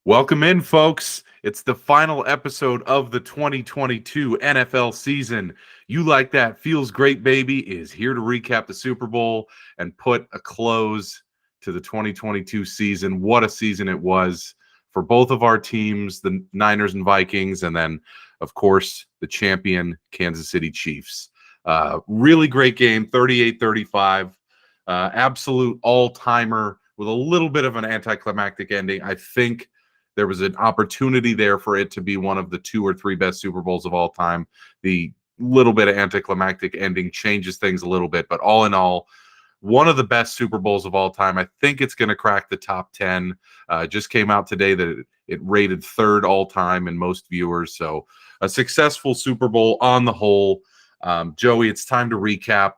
Welcome in, folks. It's the final episode of the 2022 NFL season. You Like That Feels Great, Baby is here to recap the Super Bowl and put a close to the 2022 season. What a season it was for both of our teams, the Niners and Vikings, and then, of course, the champion Kansas City Chiefs. Really great game, 38-35. Absolute all-timer with a little bit of an anticlimactic ending. I think there was an opportunity there for it to be one of the 2 or 3 best Super Bowls of all time. The little bit of anticlimactic ending changes things a little bit, but all in all, one of the best Super Bowls of all time. I think it's going to crack the top 10. Just came out today that it rated third all time in most viewers. So a successful Super Bowl on the whole. Joey, it's time to recap.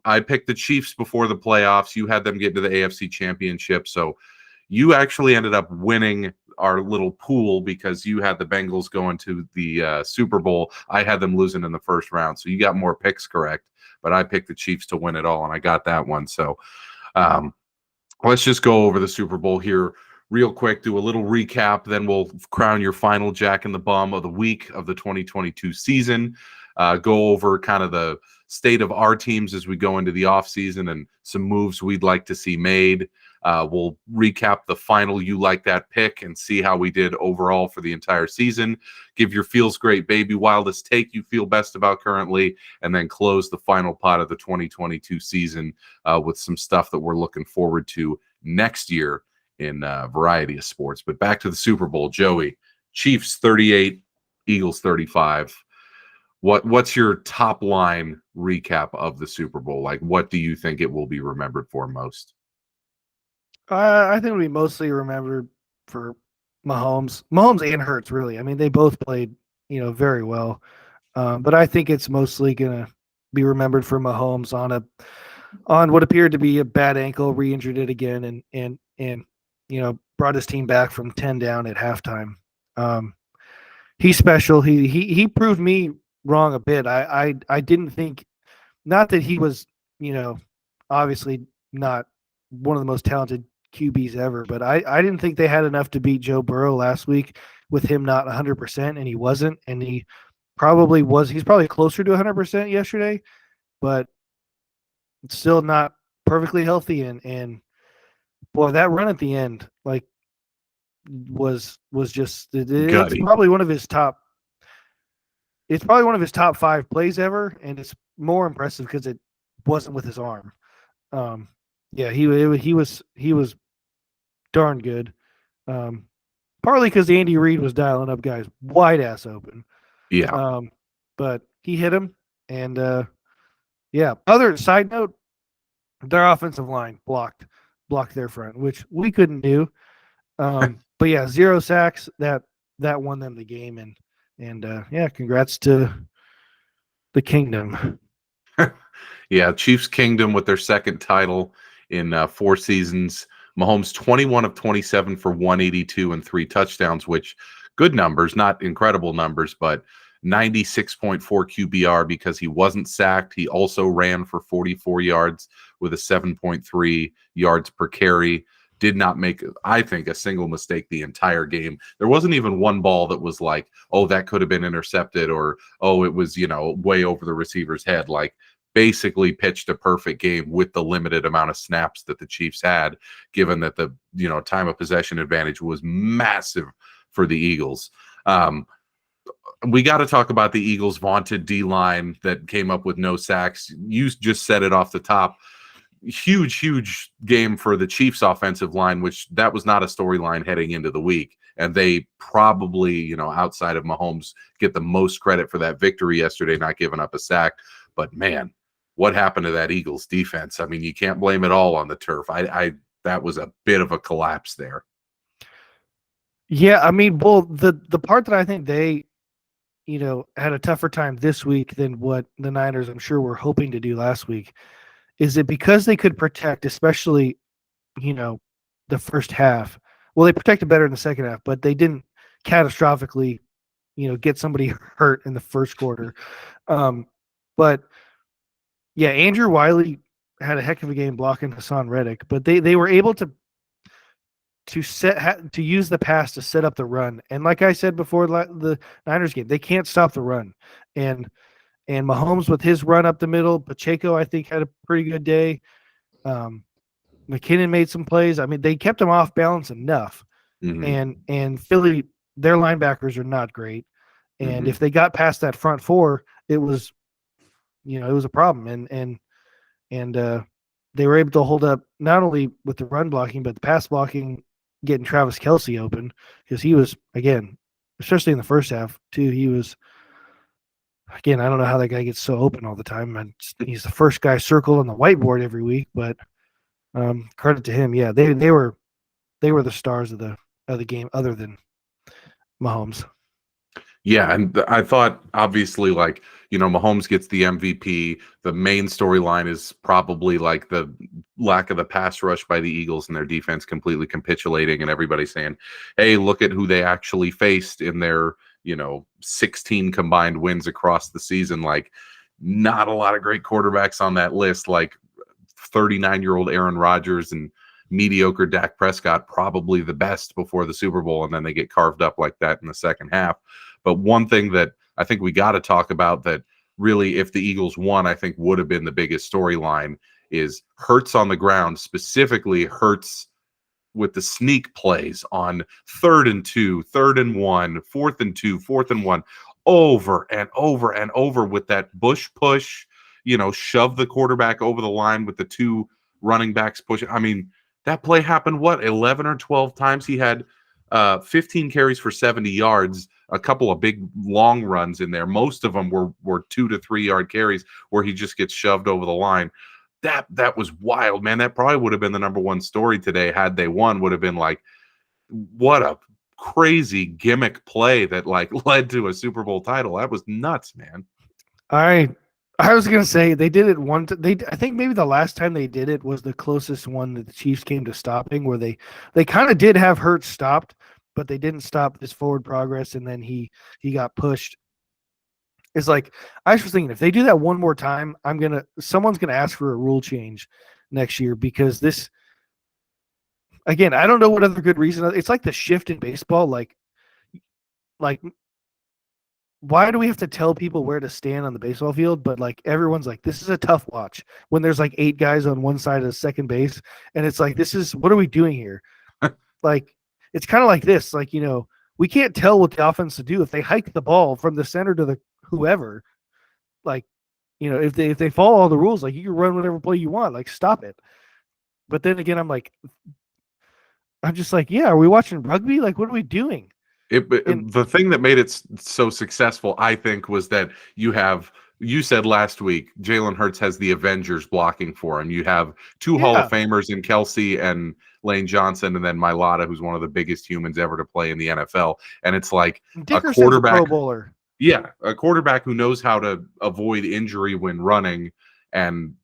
I picked the Chiefs before the playoffs. You had them get to the AFC Championship. So you actually ended up winning our little pool because you had the Bengals going to the Super Bowl. I had them losing in the first round. So you got more picks correct, but I picked the Chiefs to win it all, and I got that one. So let's just go over the Super Bowl here real quick, do a little recap, then we'll crown your final Jack in the Bum of the week of the 2022 season. Go over kind of the state of our teams as we go into the offseason and some moves we'd like to see made. We'll recap the final You Like That pick and see how we did overall for the entire season. Give your feels great, baby, wildest take you feel best about currently, and then close the final pot of the 2022 season with some stuff that we're looking forward to next year in a variety of sports. But back to the Super Bowl, Joey. Chiefs 38, Eagles 35. What's your top line recap of the Super Bowl? Like, what do you think it will be remembered for most? I think it'll be mostly remembered for Mahomes and Hurts, really. I mean, they both played, very well. But I think it's mostly gonna be remembered for Mahomes on what appeared to be a bad ankle, re-injured it again, and brought his team back from 10 down at halftime. He's special. He proved me wrong a bit. I didn't think, not that he was, obviously not one of the most talented QBs ever, but I didn't think they had enough to beat Joe Burrow last week with him not 100%, and he wasn't, and he probably was. He's probably closer to 100% yesterday, but still not perfectly healthy. And boy, that run at the end, like, was just it's Gutty. probably one of his top. It's probably one of his top 5 plays ever, and it's more impressive because it wasn't with his arm. Yeah, he was darn good. Partly because Andy Reid was dialing up guys wide ass open. Yeah. But he hit him, and yeah. Other side note, their offensive line blocked their front, which we couldn't do. But yeah, 0 sacks that won them the game, and yeah, congrats to the Kingdom. Yeah, Chiefs Kingdom with their second title in 4 seasons. Mahomes 21 of 27 for 182 and 3 touchdowns, which good numbers, not incredible numbers, but 96.4 QBR because he wasn't sacked. He also ran for 44 yards with a 7.3 yards per carry. Did not make, I think, a single mistake the entire game. There wasn't even one ball that was like, oh, that could have been intercepted, or, oh, it was, way over the receiver's head. Like, basically pitched a perfect game with the limited amount of snaps that the Chiefs had, given that the, time of possession advantage was massive for the Eagles. We got to talk about the Eagles' vaunted D-line that came up with no sacks. You just said it off the top. Huge game for the Chiefs offensive line, which that was not a storyline heading into the week. And they probably, outside of Mahomes, get the most credit for that victory yesterday, not giving up a sack. But man, what happened to that Eagles defense? I mean, you can't blame it all on the turf. That was a bit of a collapse there. Yeah, I mean, well, the part that I think they, had a tougher time this week than what the Niners, I'm sure, were hoping to do last week, is that because they could protect, especially, the first half. Well, they protected better in the second half, but they didn't catastrophically, get somebody hurt in the first quarter. But yeah, Andrew Wiley had a heck of a game blocking Hassan Reddick, but they were able to to use the pass to set up the run. And like I said before the Niners game, they can't stop the run. And Mahomes with his run up the middle, Pacheco I think had a pretty good day. McKinnon made some plays. I mean, they kept him off balance enough. Mm-hmm. And Philly, their linebackers are not great. And Mm-hmm. if they got past that front four, it was a problem. And they were able to hold up not only with the run blocking, but the pass blocking, getting Travis Kelce open, because he was, again, especially in the first half too, he was, again, I don't know how that guy gets so open all the time. And he's the first guy circled on the whiteboard every week, but credit to him. Yeah, they were the stars of the game, other than Mahomes. Yeah, and I thought, obviously, like, Mahomes gets the MVP. The main storyline is probably like the lack of the pass rush by the Eagles and their defense completely capitulating, and everybody saying, hey, look at who they actually faced in their 16 combined wins across the season. Like, not a lot of great quarterbacks on that list. Like 39-year-old Aaron Rodgers and mediocre Dak Prescott, probably the best before the Super Bowl, and then they get carved up like that in the second half. But one thing that I think we got to talk about, that really, if the Eagles won, I think would have been the biggest storyline, is Hurts on the ground, specifically Hurts with the sneak plays on 3rd and 2, 3rd and 1, 4th and 2, 4th and 1, over and over and over with that bush push, shove the quarterback over the line with the two running backs pushing. I mean, that play happened, 11 or 12 times? He had 15 carries for 70 yards, a couple of big long runs in there. Most of them were 2 to 3 yard carries where he just gets shoved over the line. That was wild, man. That probably would have been the number one story today had they won. Would have been like, what a crazy gimmick play that like led to a Super Bowl title. That was nuts, man. I was gonna say they did it one. I think maybe the last time they did it was the closest one that the Chiefs came to stopping, where they kind of did have Hurts stopped, but they didn't stop his forward progress, and then he got pushed. It's like, I was thinking, if they do that one more time, someone's gonna ask for a rule change next year, because this, again, I don't know what other good reason. It's like the shift in baseball, like why do we have to tell people where to stand on the baseball field? But like, everyone's like, this is a tough watch when there's like 8 guys on one side of the second base. And it's like, what are we doing here? Like, it's kind of like this, like, we can't tell what the offense to do if they hike the ball from the center to the whoever. Like, if they follow all the rules, like, you can run whatever play you want, like, stop it. But then again, I'm just like, yeah, are we watching rugby? Like, what are we doing? The thing that made it so successful, I think, was that you said last week, Jalen Hurts has the Avengers blocking for him. You have two Hall of Famers in Kelce and Lane Johnson, and then Mailata, who's one of the biggest humans ever to play in the NFL. And it's like Dickerson's a quarterback, Pro Bowler. Yeah, a quarterback who knows how to avoid injury when running, and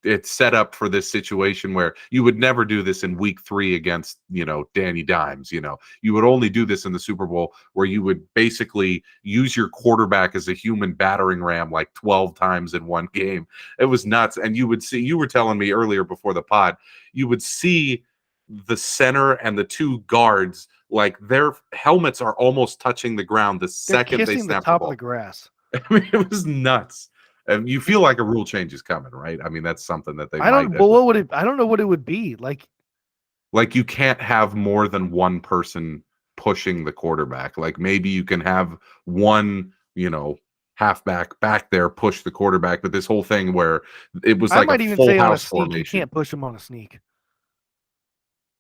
it's set up for this situation where you would never do this in week 3 against, Danny Dimes. You would only do this in the Super Bowl, where you would basically use your quarterback as a human battering ram like 12 times in one game. It was nuts. And you were telling me earlier before the pod, you would see the center and the 2 guards, like their helmets are almost touching the ground the second they snap the top ball. Of the grass. I mean, it was nuts. And you feel like a rule change is coming, right? I mean, that's something that I don't know what it would be. Like you can't have more than one person pushing the quarterback. Like, maybe you can have one, halfback back there push the quarterback, but this whole thing where it was like a full house formation. You can't push him on a sneak.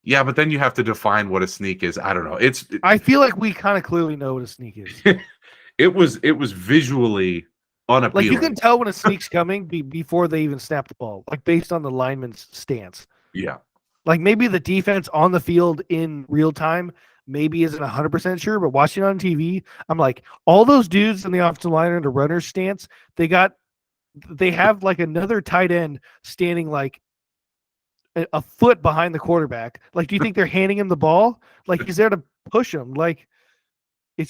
Yeah, but then you have to define what a sneak is. I don't know. I feel like we kind of clearly know what a sneak is. It was visually unappealing. Like, you can tell when a sneak's coming before they even snap the ball, like based on the lineman's stance. Yeah. Like, maybe the defense on the field in real time maybe isn't 100% sure, but watching on TV, I'm like, all those dudes in the offensive line are in the runner's stance. They have like another tight end standing like a foot behind the quarterback. Like, do you think they're handing him the ball? Like, he's there to push him. Like,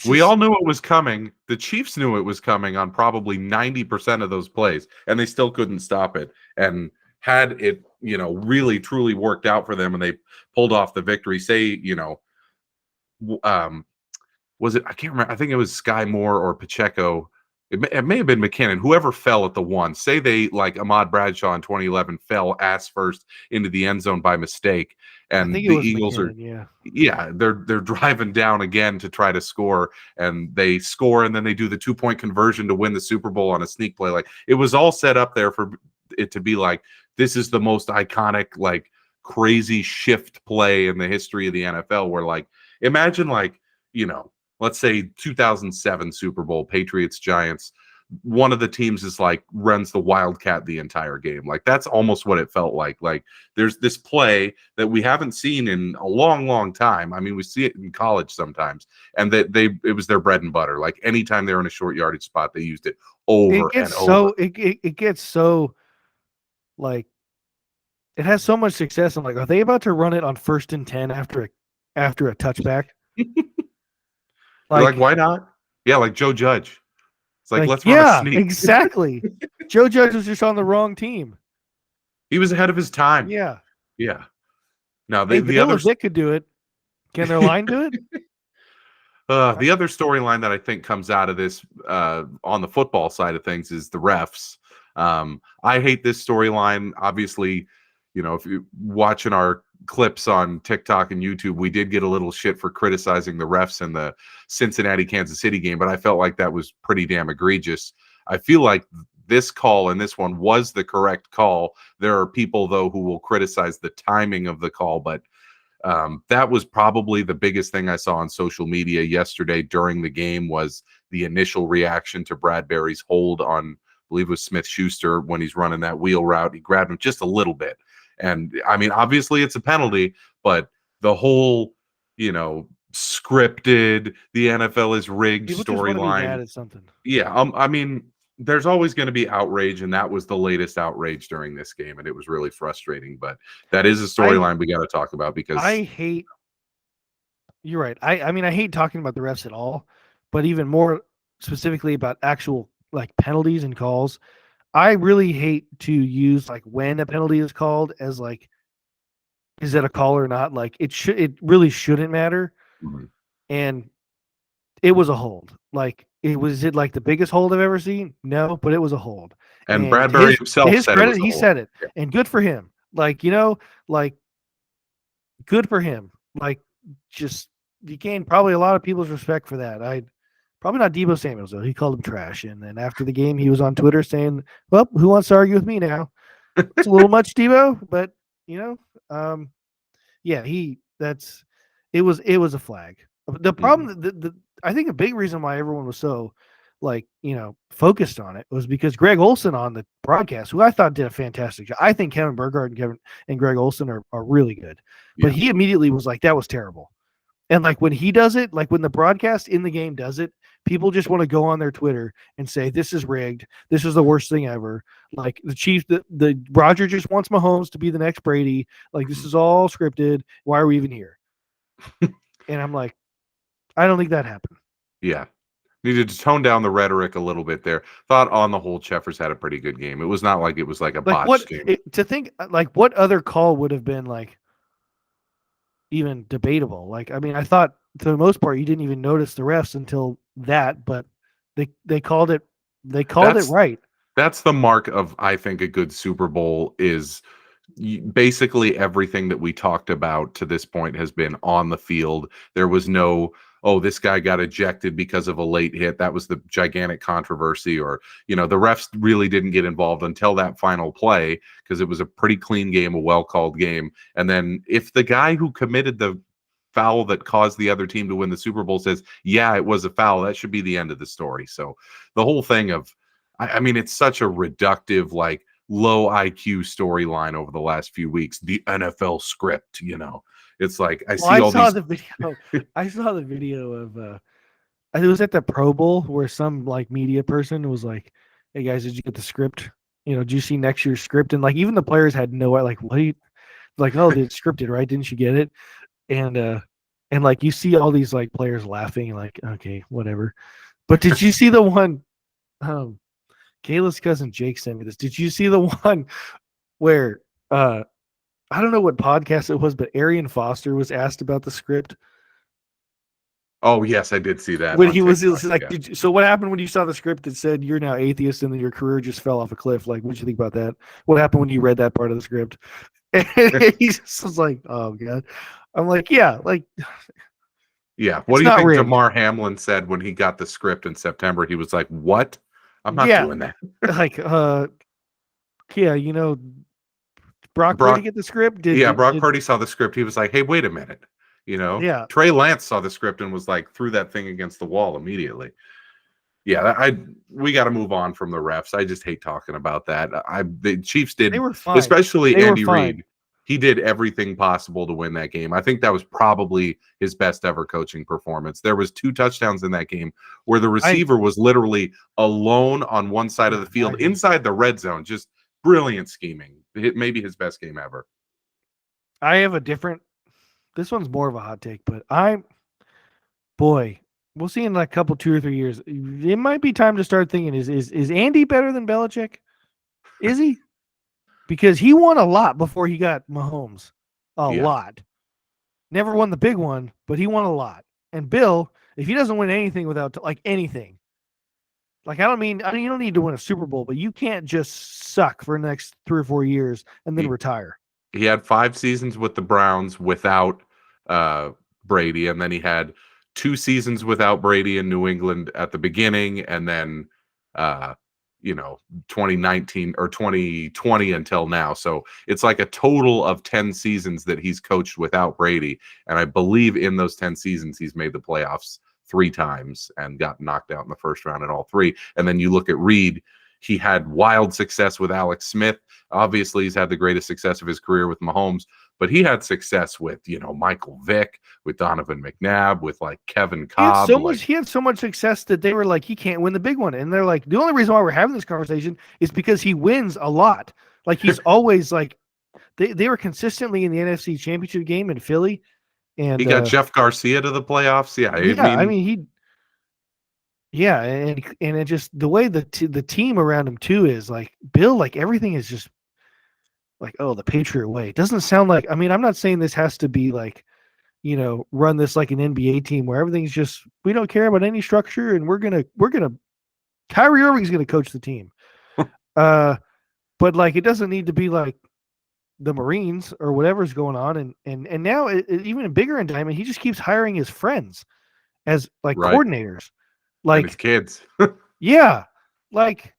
we all knew it was coming. The Chiefs knew it was coming on probably 90% of those plays, and they still couldn't stop it. And had it, really truly worked out for them and they pulled off the victory, say, was it, I can't remember, I think it was Sky Moore or Pacheco. It may have been McKinnon, whoever fell at the one. Say they, like Ahmad Bradshaw in 2011, fell ass first into the end zone by mistake, I and think it the was Eagles McKinnon, yeah. they're driving down again to try to score, and they score, and then they do the 2-point conversion to win the Super Bowl on a sneak play. Like, it was all set up there for it to be like, this is the most iconic, like, crazy shift play in the history of the NFL. Where, like, imagine, like, let's say 2007 Super Bowl, Patriots Giants, one of the teams is like runs the wildcat the entire game. Like, that's almost what it felt like. Like, there's this play that we haven't seen in a long time. I mean, we see it in college sometimes, and that it was their bread and butter. Like, anytime they were in a short yardage spot, they used it over and over. It gets so, like, it has so much success. I'm like, are they about to run it on 1st and 10 after a touchback? You're like, why not? Yeah, like Joe Judge. It's like, let's run a sneak. Exactly. Joe Judge was just on the wrong team. He was ahead of his time. Yeah. Now, the other Vic could do it. Can their line do it? The other storyline that I think comes out of this on the football side of things is the refs. I hate this storyline. Obviously, if you're watching our clips on TikTok and YouTube, we did get a little shit for criticizing the refs in the Cincinnati Kansas City game, but I felt like that was pretty damn egregious. I feel like this call and this one was the correct call. There are people, though, who will criticize the timing of the call, but that was probably the biggest thing I saw on social media yesterday during the game, was the initial reaction to Bradbury's hold on, I believe it was Smith-Schuster, when he's running that wheel route. He grabbed him just a little bit. And I mean, obviously it's a penalty, but the whole, scripted, the NFL is rigged storyline. Yeah. I mean, there's always going to be outrage, and that was the latest outrage during this game, and it was really frustrating. But that is a storyline we got to talk about, because you're right. I mean, I hate talking about the refs at all, but even more specifically about actual, like, penalties and calls. I really hate to use, like, when a penalty is called as, like, is it a call or not? Like, it really shouldn't matter. Mhm. And it was a hold. Like, was it like the biggest hold I've ever seen? No, but it was a hold. And Bradbury himself his said credit, it was a he hold. said it. Yeah. And good for him. Like, good for him. Like, just, he gained probably a lot of people's respect for that. Probably not Deebo Samuels, though. He called him trash. And then after the game, he was on Twitter saying, well, who wants to argue with me now? It's a little much, Deebo, but, yeah, it was a flag. The problem, I think a big reason why everyone was so, like, focused on it was because Greg Olson on the broadcast, who I thought did a fantastic job. I think Kevin Burkhardt and Greg Olson are really good. But he immediately was like, that was terrible. And, like, when he does it, like when the broadcast in the game does it, people just want to go on their Twitter and say, this is rigged. This is the worst thing ever. Like, the Chiefs, the Roger just wants Mahomes to be the next Brady. Like, this is all scripted. Why are we even here? And I'm like, I don't think that happened. Yeah. Needed to tone down the rhetoric a little bit there. Thought on the whole, Cheffers had a pretty good game. It was not like it was like a botched game. To think, like, what other call would have been, like, even debatable? Like, I mean, I thought for the most part you didn't even notice the refs until that, but they called it right. That's the mark of, I think, a good Super Bowl is basically everything that we talked about to this point has been on the field. There was no, oh, this guy got ejected because of a late hit. That was the gigantic controversy. Or, the refs really didn't get involved until that final play, because it was a pretty clean game, a well-called game. And then if the guy who committed the foul that caused the other team to win the Super Bowl says, yeah, it was a foul, that should be the end of the story. So the whole thing of, I mean, it's such a reductive, like, low IQ storyline over the last few weeks. The NFL script, it's like I saw the video of it was at the Pro Bowl where some, like, media person was like, hey guys, did you get the script? Did you see next year's script? And, like, even the players had no, like, what are you, like, oh, it's scripted, right? Didn't you get it? And like, you see all these, like, players laughing, like, okay, whatever. But did you see the one, Kayla's cousin Jake sent me this. Did you see the one where I don't know what podcast it was, but Arian Foster was asked about the script Oh yes, I did see that when on he was TikTok. like, Yeah. so what happened when you saw the script that said you're now atheist and then your career just fell off a cliff? Like, what'd you think about that? What happened when you read that part of the script? And he just was like, oh god. I'm like, yeah, like Yeah. What it's do you not think rigged. Damar Hamlin said when he got the script in September? He was like, "What? I'm not Yeah, doing that." like yeah, Brock Purdy Brock, get the script? yeah, Brock Did Purdy saw the script. He was like, "Hey, wait a minute." yeah. Trey Lance saw the script and was like, threw that thing against the wall immediately. Yeah, we got to move on from the refs. I just hate talking about that. The Chiefs They did, were fine. especially They were Andy fine. Reid. He did everything possible to win that game. I think that was probably his best ever coaching performance. There was 2 touchdowns in that game where the receiver was literally alone on one side of the field inside the red zone. Just brilliant scheming. Maybe his best game ever. I have a different. This one's more of a hot take, but boy, we'll see in like a couple, 2 or 3 years. It might be time to start thinking: is Andy better than Belichick? Is he? Because he won a lot before he got Mahomes. A Yeah. lot. Never won the big one, but he won a lot. And Bill, if he doesn't win anything without like anything, like I mean you don't need to win a Super Bowl, but you can't just suck for the next 3 or 4 years and then He, retire. he had 5 seasons with the Browns without Brady, and then he had 2 seasons without Brady in New England at the beginning, and then uh, 2019 or 2020 until now. So it's like a total of 10 seasons that he's coached without Brady, and I believe in those 10 seasons he's made the playoffs 3 times and got knocked out in the first round in all 3. And then you look at Reid, he had wild success with Alex Smith. Obviously, he's had the greatest success of his career with Mahomes, but he had success with, Michael Vick, with Donovan McNabb, with like Kevin Cobb. He had so much success that they were like, he can't win the big one. And they're like, the only reason why we're having this conversation is because he wins a lot. Like he's always like, they were consistently in the NFC Championship game in Philly. And he got Jeff Garcia to the playoffs. Yeah, and it just the way the team around him too is like Bill, like everything is just like, oh, the Patriot way. It doesn't sound like, I mean, I'm not saying this has to be like, run this like an NBA team where everything's just, we don't care about any structure and we're gonna Kyrie Irving's gonna coach the team. But like it doesn't need to be like the Marines or whatever's going on, and now even a bigger indictment, he just keeps hiring his friends as like coordinators, like and his kids. yeah, like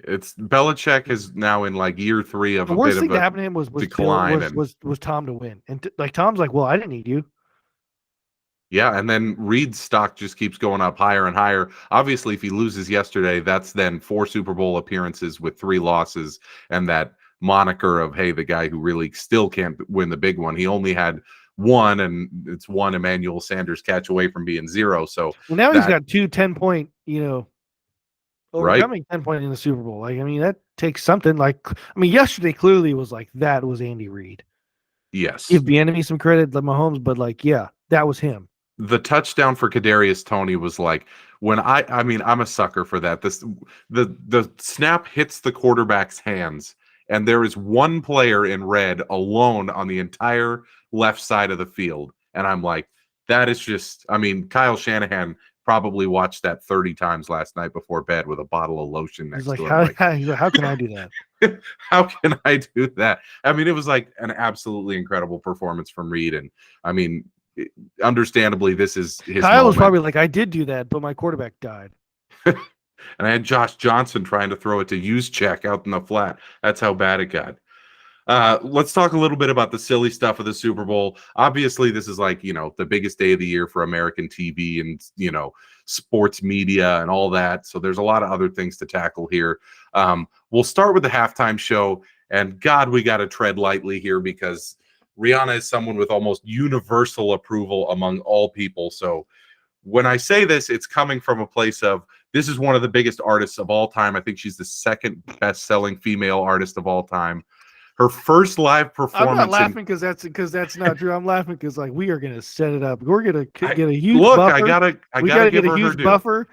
it's Belichick is now in like year 3 of the a worst bit thing of that a happened to him was decline. was Tom to win, and like Tom's like, well, I didn't need you. Yeah, and then Reid's stock just keeps going up higher and higher. Obviously, if he loses yesterday, that's then 4 Super Bowl appearances with 3 losses, and that moniker of, hey, the guy who really still can't win the big one. He only had 1, and it's 1 Emmanuel Sanders catch away from being 0. So now he's got 2 10-point, overcoming right? 10-point in the Super Bowl. Like, I mean, that takes something. Like, I mean, yesterday clearly was like that was Andy Reid. Yes. Give the enemy some credit, like Mahomes, but like, yeah, that was him. The touchdown for Kadarius Toney was like when I mean I'm a sucker for that. The snap hits the quarterback's hands, and there is one player in red alone on the entire left side of the field, and I'm like, that is just. I mean, Kyle Shanahan probably watched that 30 times last night before bed with a bottle of lotion next He's like, to him. how can I do that? How can I do that? I mean, it was like an absolutely incredible performance from Reid, and I mean, understandably, this is his Kyle was moment. probably like, I did do that, but my quarterback died. And I had Josh Johnson trying to throw it to Juszczyk out in the flat. That's how bad it got. Let's talk a little bit about the silly stuff of the Super Bowl. Obviously, this is like, the biggest day of the year for American TV and, sports media and all that. So there's a lot of other things to tackle here. We'll start with the halftime show. And God, we got to tread lightly here because Rihanna is someone with almost universal approval among all people. So when I say this, it's coming from a place of this is one of the biggest artists of all time. I think she's the 2nd best-selling female artist of all time. Her first live performance. I'm not laughing because that's not true. I'm laughing because like we are gonna set it up. We're gonna get a huge buffer. I gotta get a huge buffer.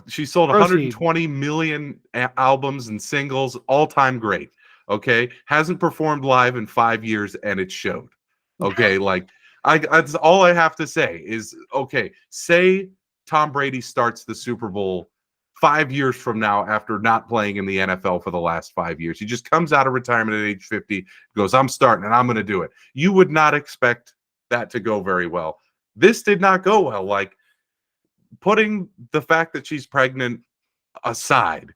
She sold Proceed. 120 million albums and singles, all-time great. Okay, hasn't performed live in 5 years, and it showed. Okay, like that's all I have to say is, okay, say Tom Brady starts the Super Bowl 5 years from now after not playing in the NFL for the last 5 years. He just comes out of retirement at age 50, goes, I'm starting and I'm going to do it. You would not expect that to go very well. This did not go well. Like, putting the fact that she's pregnant aside,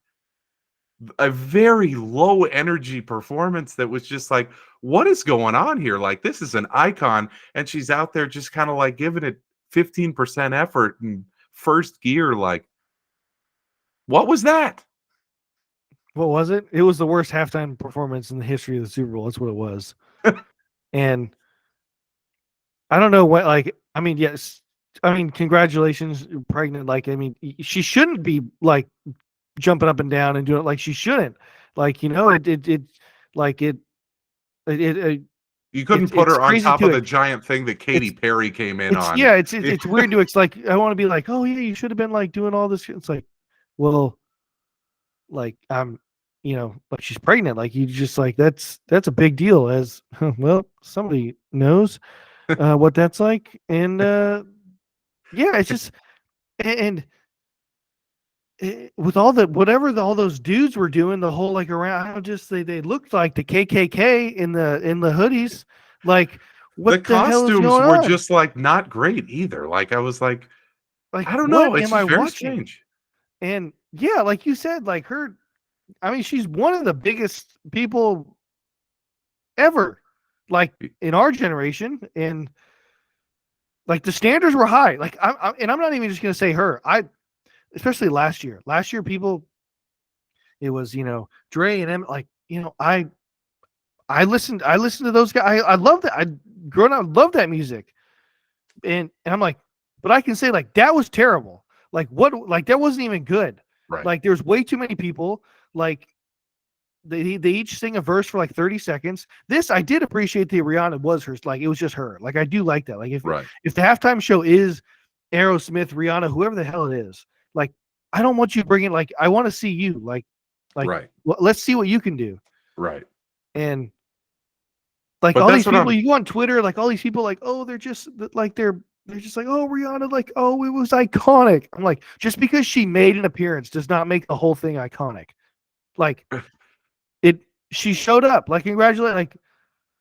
a very low energy performance that was just like, what is going on here? Like, this is an icon, and she's out there just kind of like giving it 15% effort in first gear. Like, what was that? What was it? It was the worst halftime performance in the history of the Super Bowl. That's what it was. And I don't know what, like, I mean, yes, I mean, congratulations, you're pregnant. Like, I mean, she shouldn't be like jumping up and down and doing it. Like, she shouldn't. Like, like You couldn't put it's her on crazy top to of the it. giant thing that Katy Perry came in It's on. yeah, it's weird to. It's like I want to be like, oh yeah, you should have been like doing all this. It's like, well, like like she's pregnant. Like you just like that's a big deal. As well, somebody knows what that's like, and yeah, it's just and with all the whatever all those dudes were doing, the whole like around, just they looked like the KKK in the hoodies. Like, The what the hell is costumes going were on? just like not great either. Like, I was like, Like, I don't what know. It's am I just very watching? strange. And yeah, like you said, like her, I mean, she's one of the biggest people ever, like in our generation, and like the standards were high. Like and I'm not even just gonna say her. Especially last year. Last year, people, it was Dre and Em. Like I listened to those guys. I love that. I grown up love that music, and I'm like, but I can say like that was terrible. Like what? Like that wasn't even good. Right. Like there's way too many people. Like they each sing a verse for like 30 seconds. This I did appreciate the Rihanna was hers. Like it was just her. Like I do like that. Like if the halftime show is Aerosmith, Rihanna, whoever the hell it is, like I don't want you bringing like I want to see you like right. Let's see what you can do. Right. And like but all these people, you go on Twitter, like all these people, like oh they're just like they're just like oh Rihanna, like oh it was iconic. I'm like just because she made an appearance does not make the whole thing iconic. Like she showed up. Like congratulate. Like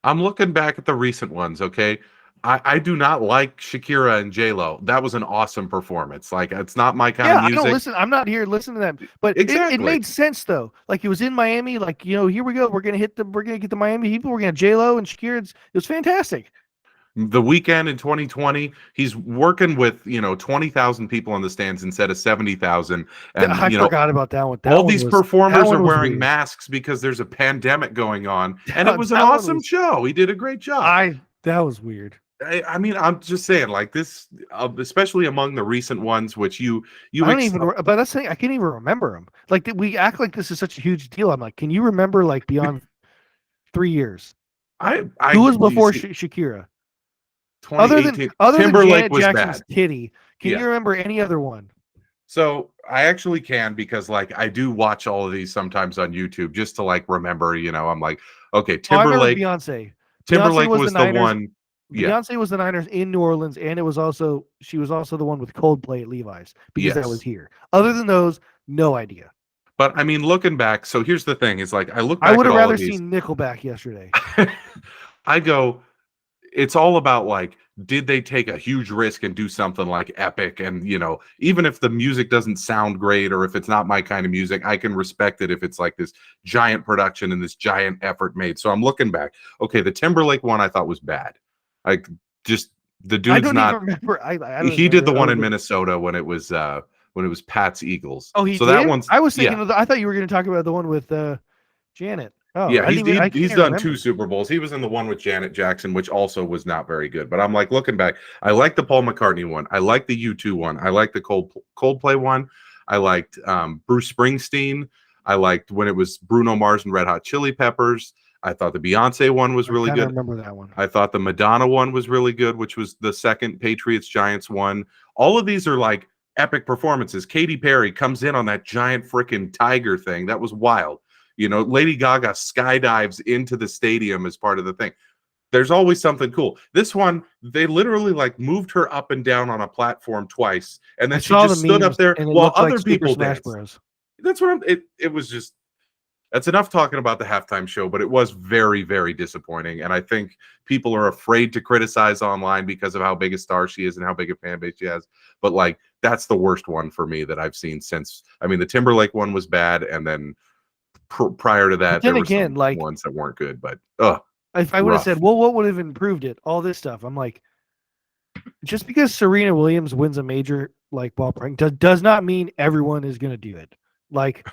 I'm looking back at the recent ones. Okay, I do not like Shakira and J-Lo. That was an awesome performance. Like it's not my kind of music. I don't listen. I'm not here listening to them. But exactly. it made sense though. Like it was in Miami. Like here we go. We're gonna get the Miami people. We're gonna J-Lo and Shakira. It was fantastic. The Weekend in 2020, he's working with 20,000 people in the stands instead of 70,000. And I forgot about that one. All these performers are wearing masks because there's a pandemic going on, and it was an awesome show. He did a great job. That was weird. I mean, I'm just saying, like this, especially among the recent ones, which you I don't even. But that's the thing. I can't even remember them. Like we act like this is such a huge deal. I'm like, can you remember like beyond 3 years? Who was before Shakira? Other than Timberlake was Jackson's bad. Kitty, can you remember any other one? So I actually can, because like I do watch all of these sometimes on YouTube just to like remember. I'm like, okay, Timberlake. Beyonce. Timberlake was the one. Beyonce was the Niners in New Orleans, and she was also the one with Coldplay at Levi's because that was here. Other than those, no idea. But I mean, looking back, so here's the thing: is like I look back. I would have rather seen Nickelback yesterday. I go. It's all about like, did they take a huge risk and do something like epic? And even if the music doesn't sound great, or if it's not my kind of music, I can respect it if it's like this giant production and this giant effort made. So I'm looking back. Okay, the Timberlake one I thought was bad. Like just the dude's I don't not. Even remember. He did the one in Minnesota when it was Pat's Eagles. Oh, he so did? That one's. I was thinking. I thought you were going to talk about the one with Janet. Oh, yeah, he's done 2 Super Bowls. He was in the one with Janet Jackson, which also was not very good. But I'm like looking back, I like the Paul McCartney one. I like the U2 one. I like the Coldplay one. I liked Bruce Springsteen. I liked when it was Bruno Mars and Red Hot Chili Peppers. I thought the Beyonce one was really good. I remember that one. I thought the Madonna one was really good, which was the second Patriots Giants one. All of these are like epic performances. Katy Perry comes in on that giant freaking tiger thing. That was wild. Lady Gaga skydives into the stadium as part of the thing. There's always something cool. This one, they literally like moved her up and down on a platform twice, and I then she saw the just stood up memes, there and it while looked like other Super people Smash danced. Bros. That's what it was just. That's enough talking about the halftime show, but it was very, very disappointing. And I think people are afraid to criticize online because of how big a star she is and how big a fan base she has. But like, that's the worst one for me that I've seen since. I mean, the Timberlake one was bad, and then prior to that, But then there were again, some like ones that weren't good. But if I would have said, rough. well, what would have improved it? All this stuff. I'm like, just because Serena Williams wins a major like ball prank does not mean everyone is going to do it. Like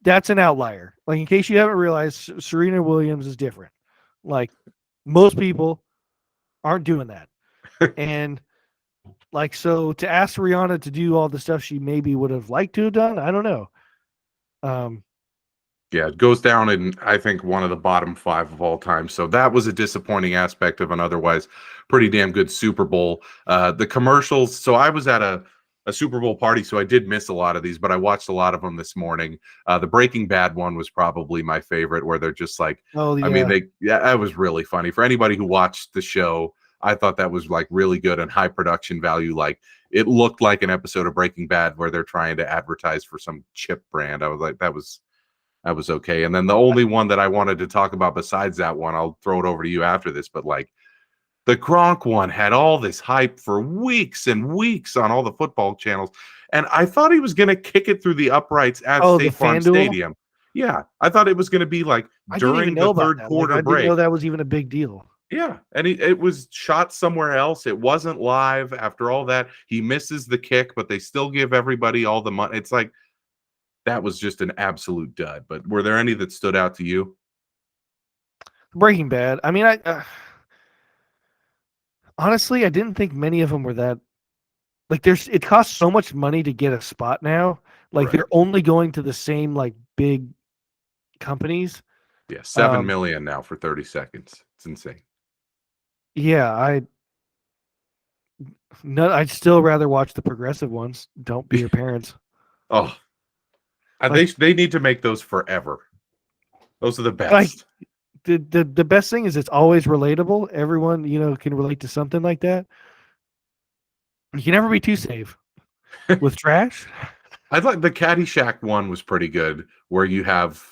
that's an outlier. Like in case you haven't realized, Serena Williams is different. Like most people aren't doing that, and like so to ask Rihanna to do all the stuff she maybe would have liked to have done, I don't know. Yeah, it goes down in, I think, one of the bottom 5 of all time. So that was a disappointing aspect of an otherwise pretty damn good Super Bowl. The commercials. So I was at a Super Bowl party, so I did miss a lot of these, but I watched a lot of them this morning. The Breaking Bad one was probably my favorite, where they're just like, Oh I mean, yeah, that was really funny. For anybody who watched the show, I thought that was like really good and high production value. Like it looked like an episode of Breaking Bad where they're trying to advertise for some chip brand. I was like, that was okay. And then the only one that I wanted to talk about besides that one, I'll throw it over to you after this, but like the Gronk one had all this hype for weeks and weeks on all the football channels. And I thought he was going to kick it through the uprights at oh the State Farm FanDuel. Stadium. Yeah, I thought it was going to be like I didn't even during know the about third that. Like quarter I didn't know break. that was even a big deal. Yeah, and it was shot somewhere else. It wasn't live. After all that, he misses the kick, but they still give everybody all the money. It's like, that was just an absolute dud. But were there any that stood out to you? Breaking Bad. I mean, I honestly I didn't think many of them were that. Like there's it costs so much money to get a spot now. Like Right. they're only going to the same like big companies. Yeah, 7 Um, million now for 30 seconds. It's insane. yeah, I'd still rather watch the progressive ones. Don't be your parents. Oh, and Like they need to make those forever. Those are the like best. the best thing is it's always relatable. Everyone, can relate to something like that. You can never be too safe with trash. I'd like the Caddyshack one was pretty good, where you have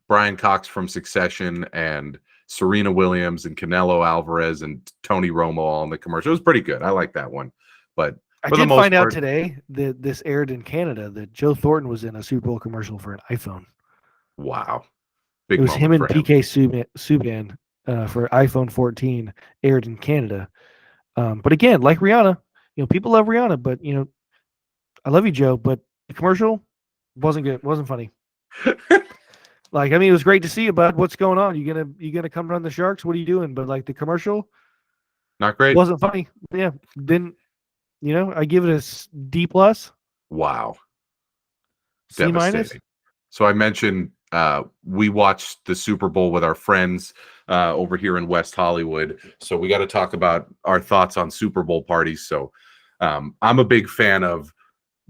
Brian Cox from Succession and Serena Williams and Canelo Alvarez and Tony Romo all in the commercial. It was pretty good. I like that one. But I for the did most find out part, today that this aired in Canada that Joe Thornton was in a Super Bowl commercial for an iPhone. wow. It Big was him moment and for him. PK Subban for iPhone 14 aired in Canada. But again, like Rihanna, people love Rihanna, but I love you, Joe, but the commercial wasn't good, wasn't funny. Like, I mean, it was great to see you, bud. What's going on? You gonna come run the Sharks? What are you doing? But like the commercial Not great. wasn't funny. Yeah, didn't I give it a D plus, Wow. C minus. Devastating. So I mentioned we watched the Super Bowl with our friends over here in West Hollywood. So we got to talk about our thoughts on Super Bowl parties. So I'm a big fan of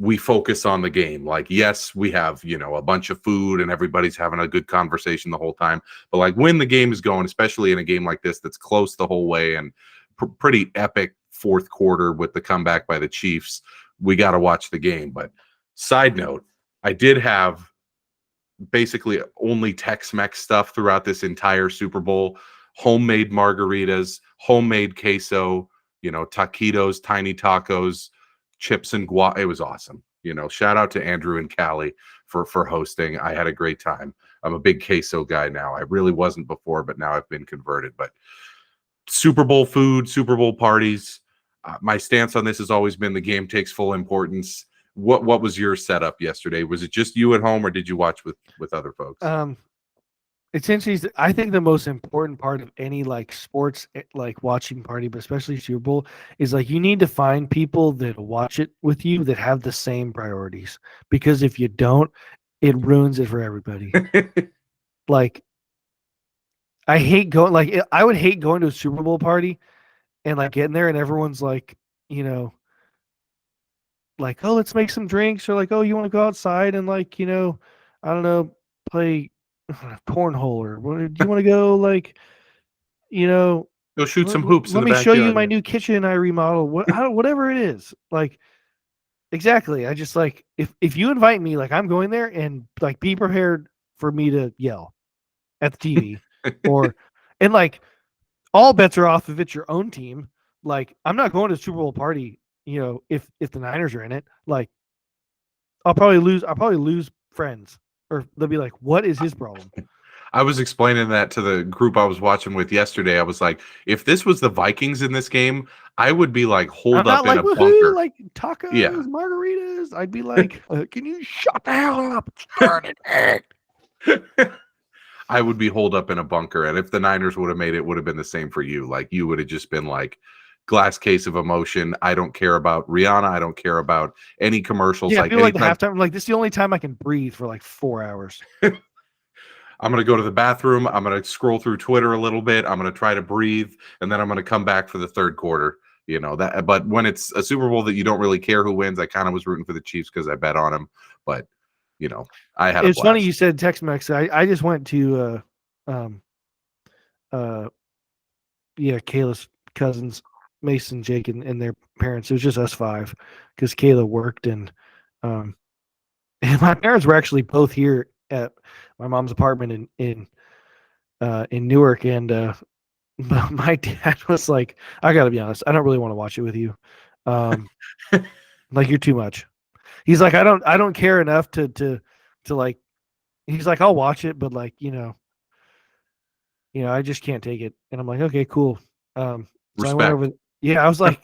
we focus on the game. Like, yes, we have, a bunch of food and everybody's having a good conversation the whole time. But like when the game is going, especially in a game like this that's close the whole way and pretty epic fourth quarter with the comeback by the Chiefs, we got to watch the game. But side note, I did have basically only Tex-Mex stuff throughout this entire Super Bowl. Homemade margaritas, homemade queso, taquitos, tiny tacos, chips and guac. It was awesome. Shout out to Andrew and Callie for hosting. I had a great time. I'm a big queso guy now. I really wasn't before, but now I've been converted. But Super Bowl food, Super Bowl parties. My stance on this has always been the game takes full importance. What was your setup yesterday? Was it just you at home, or did you watch with other folks? Essentially, I think the most important part of any like sports like watching party, but especially Super Bowl, is like you need to find people that watch it with you that have the same priorities. Because if you don't, it ruins it for everybody. Like I hate going like I would hate going to a Super Bowl party and like getting there and everyone's like, like, oh, let's make some drinks, or like, oh, you want to go outside and like, I don't know, play cornhole, or what, do you want to go like, you know, Go shoot some hoops in let the me show you backyard. my new kitchen I remodeled. Whatever it is, like, exactly. I just like, if you invite me, like, I'm going there, and like, be prepared for me to yell at the TV, or and like, all bets are off if it's your own team. Like, I'm not going to a Super Bowl party, if the Niners are in it. Like, I'll probably lose. I'll probably lose friends, or they'll be like, "What is his problem?" I was explaining that to the group I was watching with yesterday. I was like, if this was the Vikings in this game, I would be like I'm holed not up in like a woohoo, bunker. like Yeah. tacos, margaritas. I'd be like, "Can you shut the hell up? It's starting." I would be holed up in a bunker. And if the Niners would have made it, it would have been the same for you. Like, you would have just been like, glass case of emotion. I don't care about Rihanna. I don't care about any commercials. Yeah, Like, people like the anytime halftime. Like, this is the only time I can breathe for like 4 hours. I'm going to go to the bathroom, I'm going to scroll through Twitter a little bit, I'm going to try to breathe, and then I'm going to come back for the third quarter. That. But when it's a Super Bowl that you don't really care who wins, I kind of was rooting for the Chiefs because I bet on them. But I had a It's funny blast. you said Tex-Mex. I just went to um uh yeah, Kayla's cousins, Mason, Jake, and their parents. It was just us five because Kayla worked, um and my parents were actually both here at my mom's apartment in Newark, and my dad was like, "I got to be honest, I don't really want to watch it with you. Um, like, you're too much." He's like, "I don't care enough to like." He's like, "I'll watch it, but like, I just can't take it." And I'm like, "Okay, cool." So I went Respect. over. Yeah, I was like,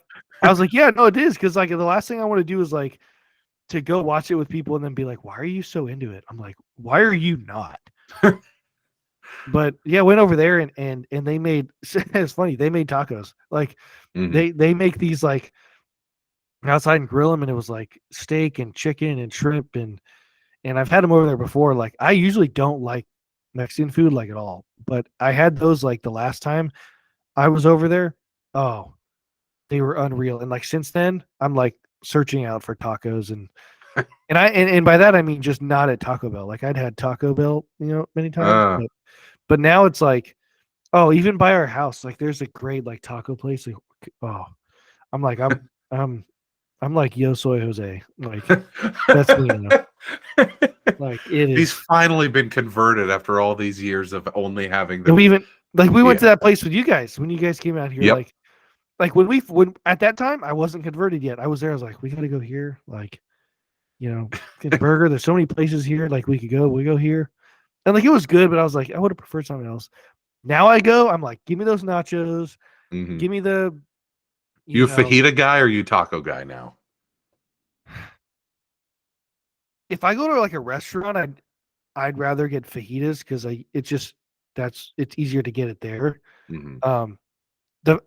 "Yeah, no, it is," because like the last thing I want to do is like to go watch it with people and then be like, "Why are you so into it?" I'm like, "Why are you not?" But yeah, went over there, and they made it's funny, they made tacos. Like, Mhm. they make these like outside and grill them, and it was like steak and chicken and shrimp, and I've had them over there before. Like, I usually don't like Mexican food like at all, but I had those like the last time I was over there. Oh, they were unreal. And like since then, I'm like searching out for tacos, and by that I mean just not at Taco Bell. Like, I'd had Taco Bell, many times, Uh, but now it's like, oh, even by our house, like there's a great like taco place. Like, oh, I'm like I'm like Yo Soy Jose. Like, that's me now. Like, it He's is. finally been converted after all these years of only having And the. we even like we went Yeah. to that place with you guys when you guys came out here. Yep. Like when at that time I wasn't converted yet. I was there. I was like, we got to go here. Like, get a burger. There's so many places here. Like, we could go. We go here, and like it was good. But I was like, I would have preferred something else. Now I go. I'm like, give me those nachos. Mhm. Give me the, you You a know, fajita guy or you taco guy now? if I go to like a restaurant, I'd rather get fajitas because it's easier to get it there. Mhm. Um, the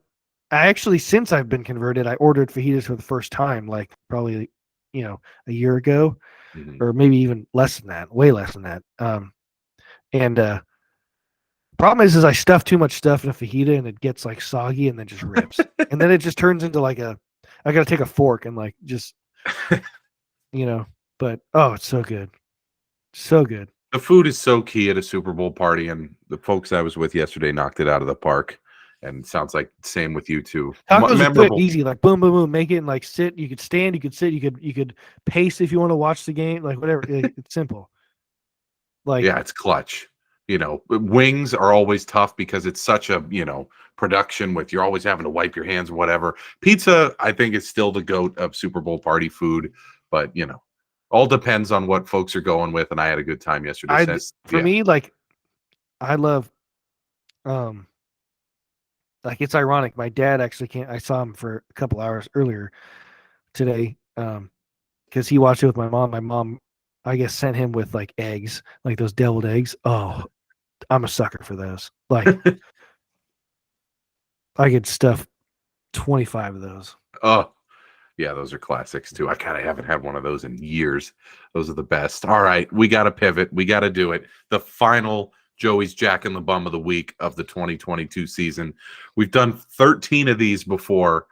I actually, since I've been converted, I ordered fajitas for the first time, like probably, a year ago, Mhm. or maybe even less than that, way less than that. And problem is I stuff too much stuff in a fajita and it gets like soggy and then just rips, and then it just turns into like I got to take a fork and like just, you know. But oh, it's so good, so good. The food is so key at a Super Bowl party, and the folks I was with yesterday knocked it out of the park. And sounds like same with you too. Tacos are quick, Memorable. easy, like boom, boom, boom. Make it and like sit. You could stand. You could sit. You could pace if you want to watch the game. Like, whatever. It's simple. Like, Yeah, it's clutch. Wings are always tough because it's such a, production with you're always having to wipe your hands and whatever. Pizza, I think, is still the goat of Super Bowl party food, but all depends on what folks are going with. And I had a good time yesterday. for Yeah. me, like, I love, um, like, it's ironic. My dad actually can't. I saw him for a couple hours earlier today, because he watched it with my mom. My mom, I guess, sent him with like eggs, like those deviled eggs. Oh, I'm a sucker for those. Like, I could stuff 25 of those. Oh, yeah, those are classics too. I kind of haven't had one of those in years. Those are the best. All right, we got to pivot. We got to do it. The final Joey's Jack in the Bum of the week of the 2022 season. We've done 13 of these before,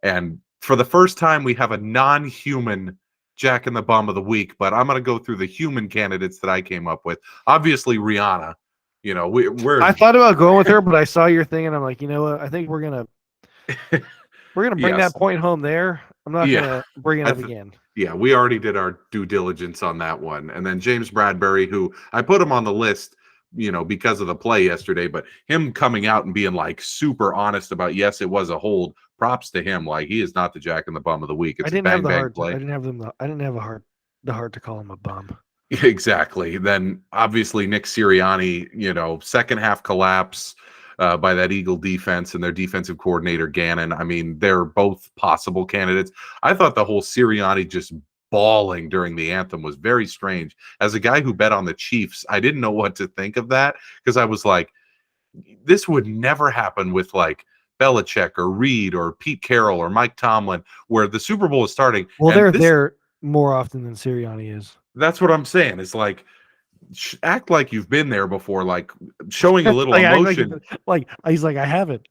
and for the first time, we have a non-human Jack in the Bum of the Week, but I'm going to go through the human candidates that I came up with. Obviously, Rihanna. You know, we're I thought about going with her, but I saw your thing, and I'm like, you know what? I think we're gonna bring yes, that point home there. I'm not yeah. gonna bring it I up th- again. yeah, we already did our due diligence on that one. And then James Bradbury, who I put him on the list, you know, because of the play yesterday, but him coming out and being like super honest about, yes, it was a hold. Props to him. Like, he is not the Jack in the Bum of the week. I It's a didn't have bang the bang heart. I play. didn't have them. I didn't have the heart to call him a bum. Exactly. Then obviously Nick Sirianni, you know, second half collapse by that Eagle defense and their defensive coordinator Gannon. I mean, they're both possible candidates. I thought the whole Sirianni just bawling during the anthem was very strange. As a guy who bet on the Chiefs, I didn't know what to think of that because I was like, this would never happen with like Belichick or Reid or Pete Carroll or Mike Tomlin, where the Super Bowl is starting. Well, And they're this, there more often than Sirianni is. that's what I'm saying. It's like, act like you've been there before, like showing a little like, emotion. he's like, I haven't.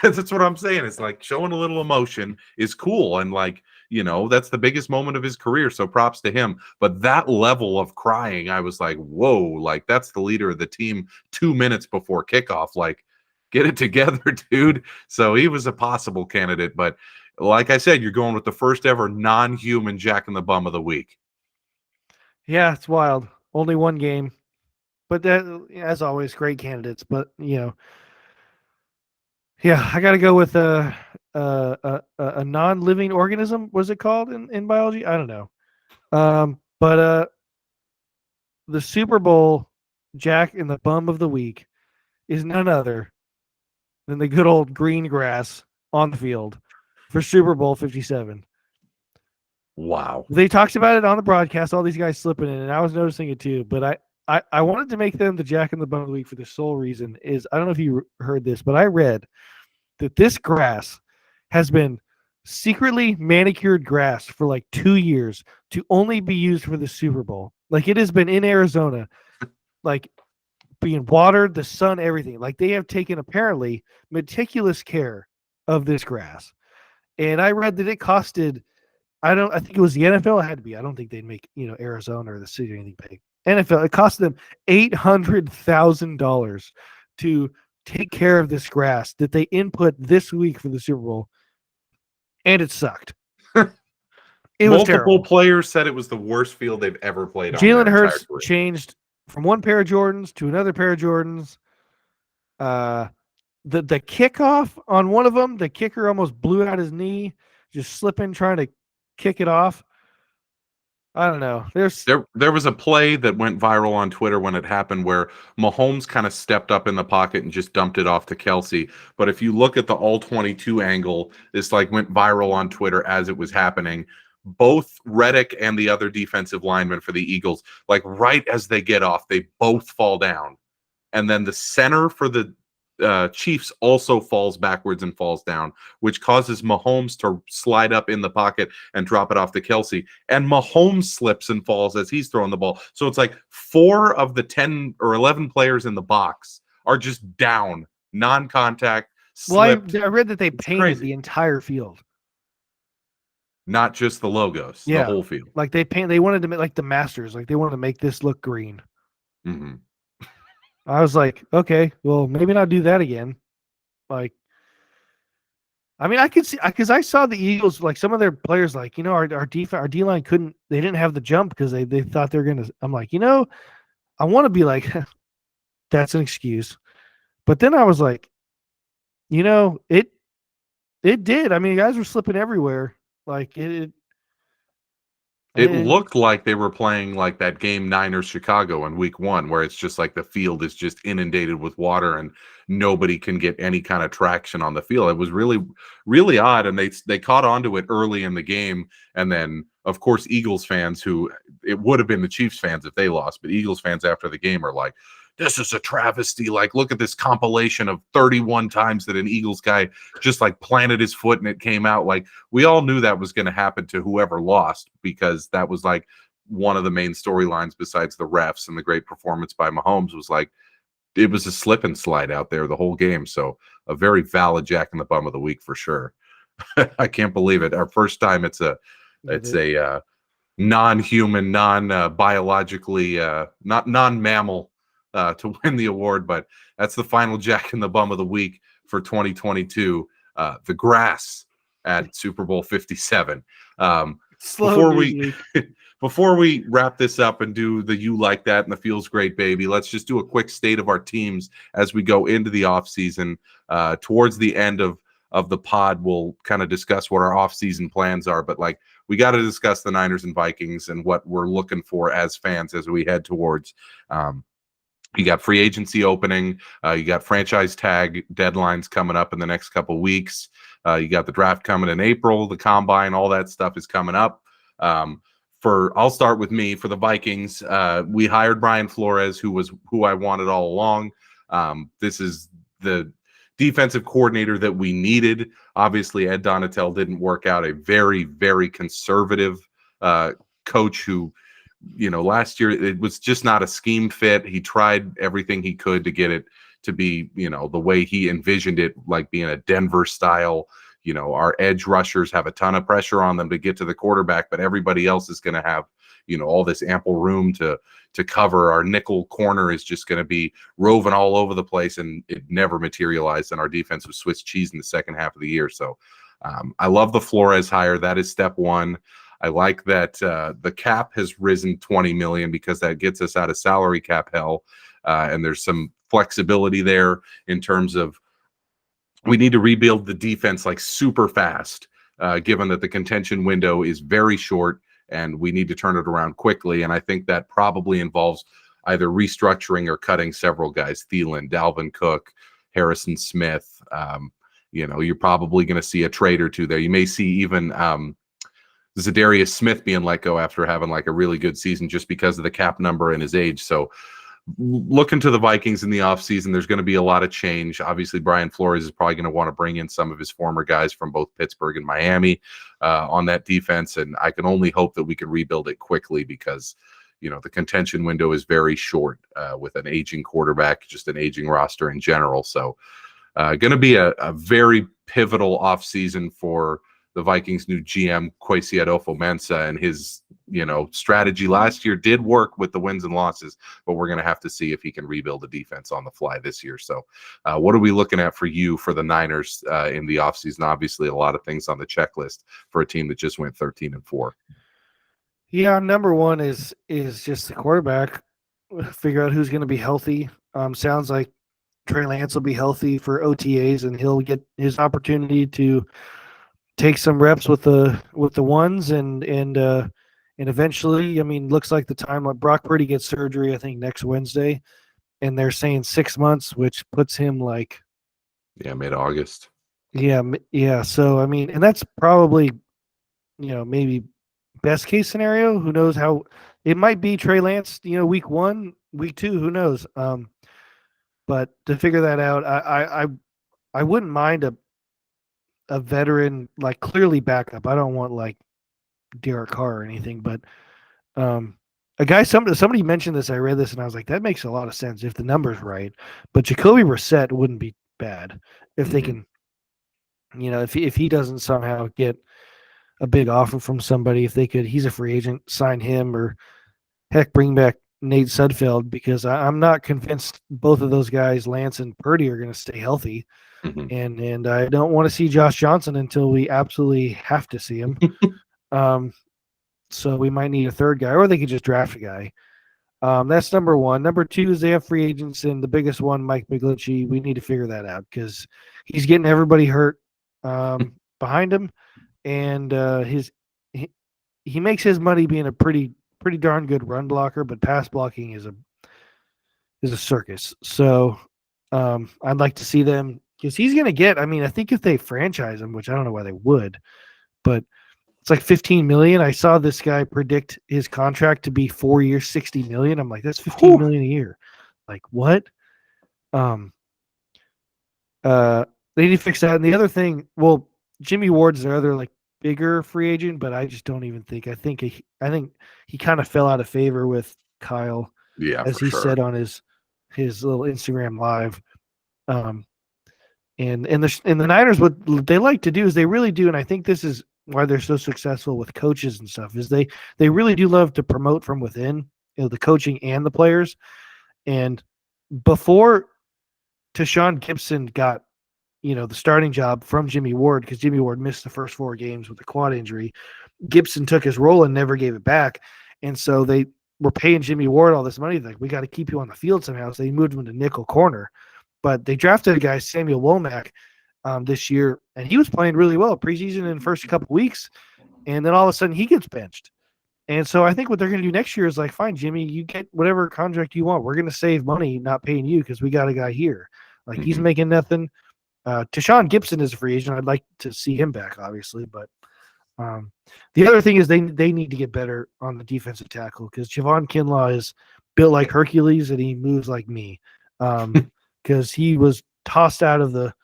That's what I'm saying. It's like showing a little emotion is cool. And like, you know, that's the biggest moment of his career. So props to him. But that level of crying, I was like, whoa, like that's the leader of the team 2 minutes before kickoff. Like, get it together, dude. So he was a possible candidate. But like I said, you're going with the first ever non-human Jack in the Bum of the week. Yeah, it's wild. Only one game, but that, as always, great candidates. But yeah, I got to go with a non-living organism. Was it called in biology? I don't know. But the Super Bowl Jack in the Bum of the week is none other than the good old green grass on the field for Super Bowl 57. Wow. They talked about it on the broadcast, all these guys slipping in, and I was noticing it too. But I wanted to make them the Jack in the Bum of the week for the sole reason is I don't know if you heard this, but I read that this grass has been secretly manicured grass for like 2 years to only be used for the Super Bowl. Like it has been in Arizona, like being watered, the sun, everything. Like they have taken apparently meticulous care of this grass. And I read that it costed, I think it was the NFL. It had to be. I don't think they'd make, Arizona or the city or anything big. NFL, it cost them $800,000 to take care of this grass that they input this week for the Super Bowl. And it sucked. It was Multiple terrible. players said it was the worst field they've ever played on. Jalen Hurts changed from one pair of Jordans to another pair of Jordans. The kickoff on one of them, the kicker almost blew out his knee, just slipping, trying to kick it off. I don't know. There was a play that went viral on Twitter when it happened where Mahomes kind of stepped up in the pocket and just dumped it off to Kelsey. But if you look at the all 22 angle, this like went viral on Twitter as it was happening. Both Reddick and the other defensive lineman for the Eagles, like right as they get off, they both fall down. And then the center for the Chiefs also falls backwards and falls down, which causes Mahomes to slide up in the pocket and drop it off to Kelsey. And Mahomes slips and falls as he's throwing the ball. So it's like 4 of the 10 or 11 players in the box are just down, non-contact, slipped. Well, I read that they painted crazy. the entire field. Not just the logos, the whole field. Like they wanted to make like the Masters, like they wanted to make this look green. Mm-hmm. I was like, okay, well, maybe not do that again. Like, I mean, I could see because I saw the Eagles, like some of their players, like our defense, our D line they didn't have the jump because they thought they were gonna. I'm like, I want to be like, that's an excuse, but then I was like, it did. I mean, guys were slipping everywhere. Like It looked like they were playing like that game Niners Chicago in week 1, where it's just like the field is just inundated with water and nobody can get any kind of traction on the field. It was really, really odd. And they caught on to it early in the game. And then, of course, Eagles fans who it would have been the Chiefs fans if they lost, but Eagles fans after the game are like, this is a travesty. Like, look at this compilation of 31 times that an Eagles guy just like planted his foot and it came out. Like, we all knew that was going to happen to whoever lost because that was like one of the main storylines besides the refs and the great performance by Mahomes was like, it was a slip and slide out there the whole game. So a very valid Jack in the Bum of the week for sure. I can't believe it. Our first time it's a non-human, non-biologically, not non-mammal to win the award, but that's the final Jack in the Bum of the week for 2022. The grass at Super Bowl 57. Before we wrap this up and do the You Like That and the Feels Great Baby, let's just do a quick state of our teams as we go into the offseason. Towards the end of the pod, we'll kind of discuss what our offseason plans are, but like we got to discuss the Niners and Vikings and what we're looking for as fans as we head towards you got free agency opening. You got franchise tag deadlines coming up in the next couple weeks. You got the draft coming in April, the combine, all that stuff is coming up. I'll start with me for the Vikings. We hired Brian Flores, who I wanted all along. This is the defensive coordinator that we needed. Obviously, Ed Donatel didn't work out. A very, very conservative coach who, last year it was just not a scheme fit. He tried everything he could to get it to be, the way he envisioned it, like being a Denver style. Our edge rushers have a ton of pressure on them to get to the quarterback, but everybody else is going to have, all this ample room to cover. Our nickel corner is just going to be roving all over the place, and it never materialized. And our defense was Swiss cheese in the second half of the year. So I love the Flores hire. That is step one. I like that the cap has risen $20 million because that gets us out of salary cap hell. And there's some flexibility there in terms of we need to rebuild the defense like super fast, given that the contention window is very short and we need to turn it around quickly. And I think that probably involves either restructuring or cutting several guys, Thielen, Dalvin Cook, Harrison Smith. You're probably going to see a trade or two there. You may see even Zadarius Smith being let go after having like a really good season just because of the cap number and his age. So looking to the Vikings in the offseason, there's going to be a lot of change. Obviously, Brian Flores is probably going to want to bring in some of his former guys from both Pittsburgh and Miami on that defense. And I can only hope that we can rebuild it quickly because, the contention window is very short with an aging quarterback, just an aging roster in general. So going to be a very pivotal offseason for the Vikings' new GM, Kwesi Adolfo-Mensah, and his, strategy last year did work with the wins and losses, but we're going to have to see if he can rebuild the defense on the fly this year. So what are we looking at for you for the Niners in the offseason? Obviously, a lot of things on the checklist for a team that just went 13-4. Yeah, number one is just the quarterback. Figure out who's going to be healthy. Sounds like Trey Lance will be healthy for OTAs, and he'll get his opportunity to take some reps with the ones and eventually, looks like the time Brock Purdy gets surgery, I think next Wednesday, and they're saying 6 months, which puts him like mid-August. Yeah. So and that's probably maybe best case scenario. Who knows how it might be Trey Lance, week 1, week 2, who knows? But to figure that out, I wouldn't mind a veteran, like clearly backup. I don't want like Derek Carr or anything, but a guy, somebody mentioned this. I read this and I was like, that makes a lot of sense if the number's right. But Jacoby Brissett wouldn't be bad if they can, if he doesn't somehow get a big offer from somebody, if they could, he's a free agent, sign him, or heck, bring back Nate Sudfeld, because I'm not convinced both of those guys, Lance and Purdy, are going to stay healthy. And I don't want to see Josh Johnson until we absolutely have to see him. So we might need a third guy, or they could just draft a guy. That's number one. Number two is they have free agents, and the biggest one, Mike McGlinchey. We need to figure that out because he's getting everybody hurt behind him, and he makes his money being a pretty darn good run blocker, but pass blocking is a circus. So I'd like to see them, because he's going to get, I think if they franchise him, which I don't know why they would, but it's like $15 million. I saw this guy predict his contract to be 4 years, $60 million. I'm like, that's $15 million a year. Like, what? They need to fix that. And the other thing, well, Jimmy Ward's their other like bigger free agent, but I just don't even think. I think he kind of fell out of favor with Kyle, as he said on his little Instagram live. And the Niners, what they like to do is they really do, and I think this is why they're so successful with coaches and stuff, is they really do love to promote from within, the coaching and the players. And before Tashawn Gibson got, the starting job from Jimmy Ward, because Jimmy Ward missed the first 4 games with a quad injury, Gibson took his role and never gave it back. And so they were paying Jimmy Ward all this money. Like, we got to keep you on the field somehow. So they moved him to nickel corner. But they drafted a guy, Samuel Womack, this year, and he was playing really well preseason in the first couple weeks. And then all of a sudden he gets benched. And so I think what they're going to do next year is like, fine, Jimmy, you get whatever contract you want. We're going to save money not paying you because we got a guy here. Like, he's making nothing. Tashawn Gibson is a free agent. I'd like to see him back, obviously. But the other thing is they need to get better on the defensive tackle, because Javon Kinlaw is built like Hercules and he moves like me. Because he was tossed out of the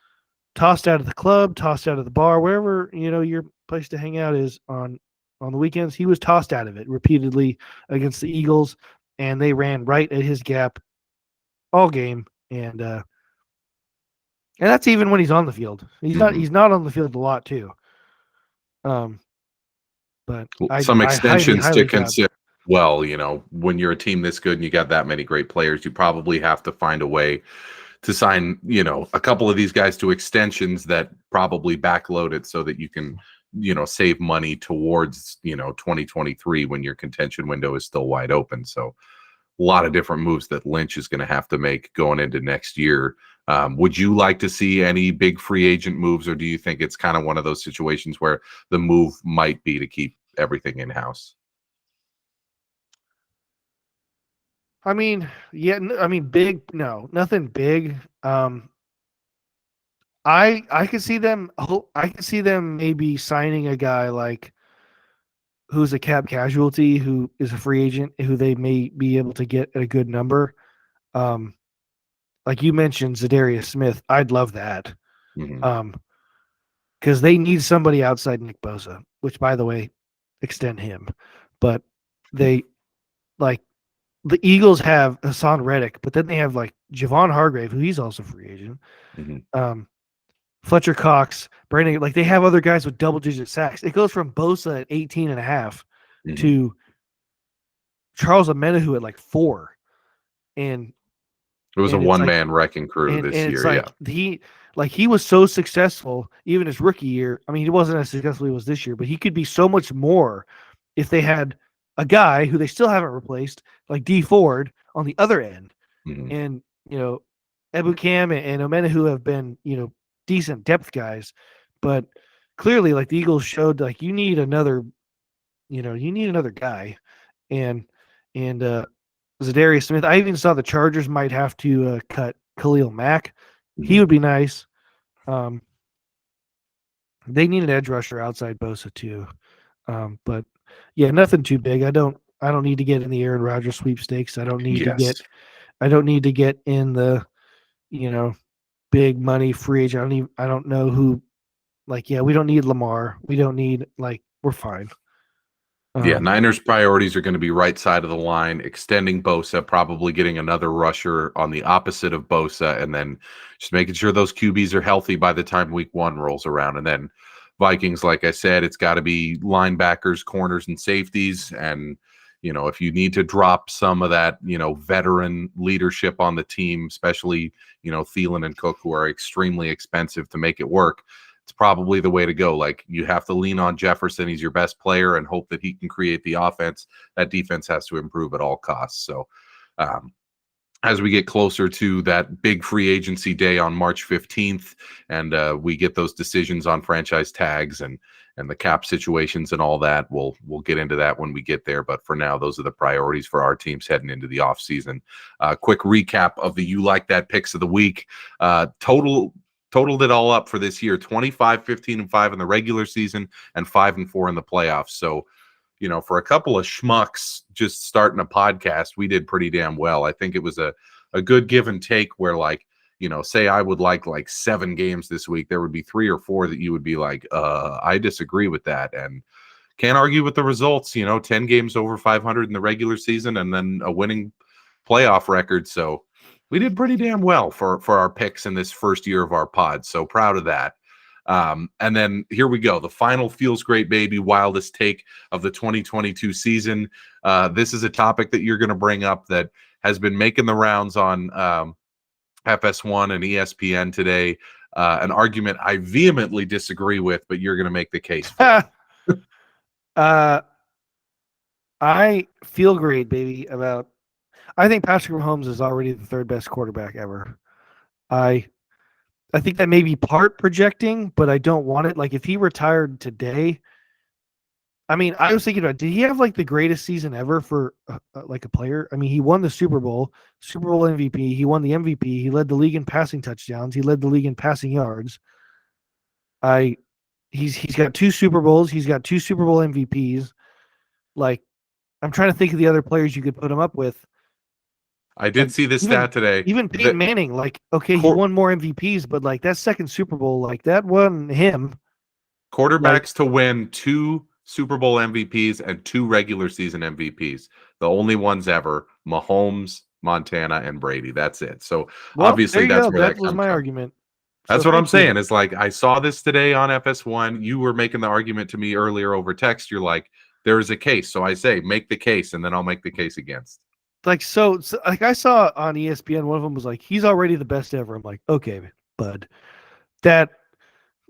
club, tossed out of the bar, wherever your place to hang out is on the weekends. He was tossed out of it repeatedly against the Eagles, and they ran right at his gap all game. And that's even when he's on the field. He's not on the field a lot too. But some extensions highly to consider. Well, when you're a team this good and you got that many great players, you probably have to find a way to sign, a couple of these guys to extensions that probably backload it so that you can, save money towards, 2023 when your contention window is still wide open. So a lot of different moves that Lynch is going to have to make going into next year. Would you like to see any big free agent moves, or do you think it's kind of one of those situations where the move might be to keep everything in-house? I mean, yeah, big, no, nothing big. I could see them. I could see them maybe signing a guy like who's a cap casualty, who is a free agent, who they may be able to get at a good number. Like you mentioned, Zadarius Smith. I'd love that. Because they need somebody outside Nick Bosa, which, by the way, extend him. But they like. The Eagles have Hassan Reddick, but then they have like Javon Hargrave, who he's also free agent. Fletcher Cox, Brandon, like they have other guys with double-digit sacks. It goes from Bosa at 18.5 to Charles Omenihu at like 4. And it was a one-man wrecking crew this year. He was so successful even his rookie year. I mean, he wasn't as successful as he was this year, but he could be so much more if they had a guy who they still haven't replaced, like D Ford, on the other end. And, Ebukam and Omenihu have been, decent depth guys. But clearly, like, the Eagles showed, like, you need another guy. And Zadarius Smith, I even saw the Chargers might have to cut Khalil Mack. He would be nice. They need an edge rusher outside Bosa too. But yeah, nothing too big. I don't need to get in the Aaron Rodgers sweepstakes. I don't need to get in the, big money free agent. I don't know who, we don't need Lamar. We don't need, we're fine. Niners priorities are going to be right side of the line, extending Bosa, probably getting another rusher on the opposite of Bosa, and then just making sure those QBs are healthy by the time week 1 rolls around. And then Vikings, like I said, it's got to be linebackers, corners, and safeties. And, if you need to drop some of that, veteran leadership on the team, especially, Thielen and Cook, who are extremely expensive to make it work, it's probably the way to go. Like, you have to lean on Jefferson. He's your best player, and hope that he can create the offense. That defense has to improve at all costs. So, as we get closer to that big free agency day on March 15th, and we get those decisions on franchise tags and the cap situations and all that, we'll get into that when we get there. But for now, those are the priorities for our teams heading into the offseason. Quick recap of the You Like That picks of the week. Totaled it all up for this year: 25, 15, and 5 in the regular season, and 5 and 4 in the playoffs. So, for a couple of schmucks just starting a podcast, we did pretty damn well. I think it was a good give and take where, say I would like 7 games this week, there would be 3 or 4 that you would be like, I disagree with that. And can't argue with the results, 10 games over 500 in the regular season and then a winning playoff record. So We did pretty damn well for our picks in this first year of our pod. So proud of that. And then here we go. The final feels great, baby. Wildest take of the 2022 season. This is a topic that you're going to bring up that has been making the rounds on FS1 and ESPN today. An argument I vehemently disagree with, but you're going to make the case for. I feel great, baby, about. I think Patrick Mahomes is already the third best quarterback ever. I think that may be part projecting, but I don't want it. Like if he retired today, I mean, I was thinking about, did he have like the greatest season ever for like a player? I mean, he won the Super Bowl MVP. He won the MVP. He led the league in passing touchdowns. He led the league in passing yards. He's got 2 Super Bowls. He's got 2 Super Bowl MVPs. Like, I'm trying to think of the other players you could put him up with. I did see this stat today. Even Peyton Manning, like, okay, he won more MVPs, but like that second Super Bowl, like that won him. Quarterbacks to win 2 Super Bowl MVPs and 2 regular season MVPs. The only ones ever: Mahomes, Montana, and Brady. That's it. So obviously that's where that was my argument. That's what I'm saying. It's like I saw this today on FS1. You were making the argument to me earlier over text. You're like, there is a case. So I say, make the case, and then I'll make the case against. Like so like I saw on ESPN, one of them was like, he's already the best ever. I'm like, okay, bud. That,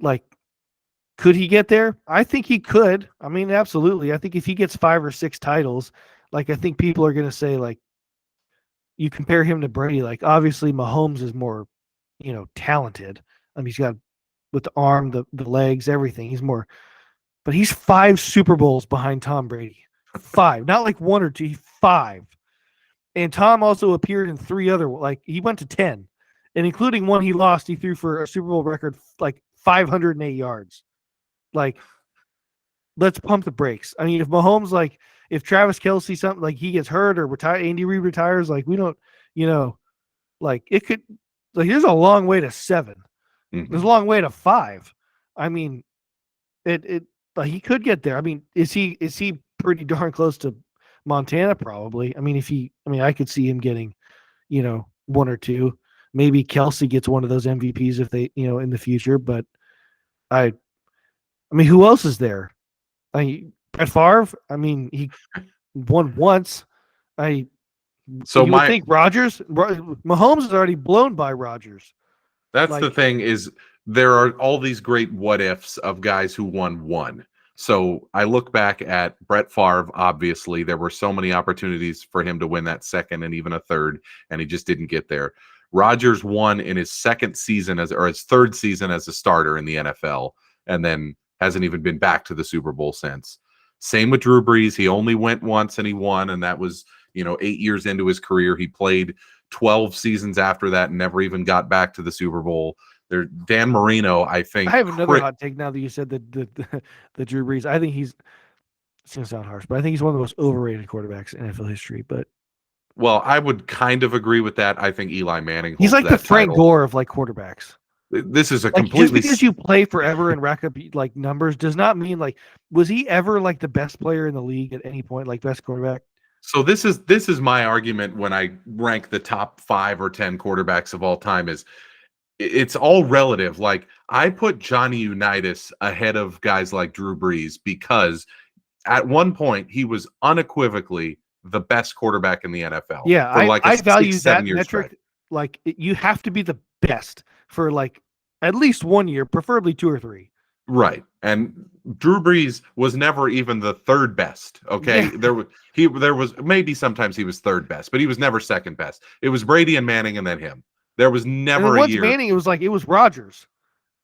like, could he get there? I think he could. I mean, absolutely. I think if he gets 5 or 6 titles, like, I think people are going to say, like, you compare him to Brady. Like, obviously, Mahomes is more, talented. I mean, he's got with the arm, the legs, everything. He's more, but he's 5 Super Bowls behind Tom Brady. 5, not like 1 or 2, 5. And Tom also appeared in 3 other, like, he went to 10, and including one he lost, he threw for a Super Bowl record, like 508 yards. Like, let's pump the brakes. I mean, if Mahomes, like, if Travis Kelce, something like he gets hurt or Andy Reid retires, like, we don't, like, it could, like, there's a long way to 7. Mm-hmm. There's a long way to 5. I mean, he could get there. I mean, is he pretty darn close to Montana? Probably. I mean, I could see him getting, 1 or 2. Maybe Kelce gets one of those MVPs if they, in the future. But I mean, who else is there? Brett Favre. I mean, he won once. You would think Rodgers. Mahomes is already blown by Rodgers. That's the thing, is there are all these great what ifs of guys who won 1. So I look back at Brett Favre. Obviously, there were so many opportunities for him to win that 2nd and even a 3rd, and he just didn't get there. Rodgers won in his 2nd season his 3rd season as a starter in the NFL, and then hasn't even been back to the Super Bowl since. Same with Drew Brees. He only went once and he won, and that was 8 years into his career. He played 12 seasons after that and never even got back to the Super Bowl. Dan Marino, I think. I have another hot take now that you said that the Drew Brees. I think it's going to sound harsh, but I think he's one of the most overrated quarterbacks in NFL history. But I would kind of agree with that. I think Eli Manning. He's like the Frank Gore of like quarterbacks. This is a completely, just because you play forever and rack up like numbers does not mean, like, was he ever like the best player in the league at any point, like best quarterback? So this is my argument when I rank the top 5 or 10 quarterbacks of all time. Is it's all relative. Like, I put Johnny Unitas ahead of guys like Drew Brees because at one point he was unequivocally the best quarterback in the NFL. Yeah, I value that metric. Stretch. Like, you have to be the best for like at least 1 year, preferably 2 or 3. Right. And Drew Brees was never even the 3rd best. Okay. Yeah. There was maybe sometimes he was 3rd best, but he was never 2nd best. It was Brady and Manning and then him. There was never a year. Manning, it was Rodgers.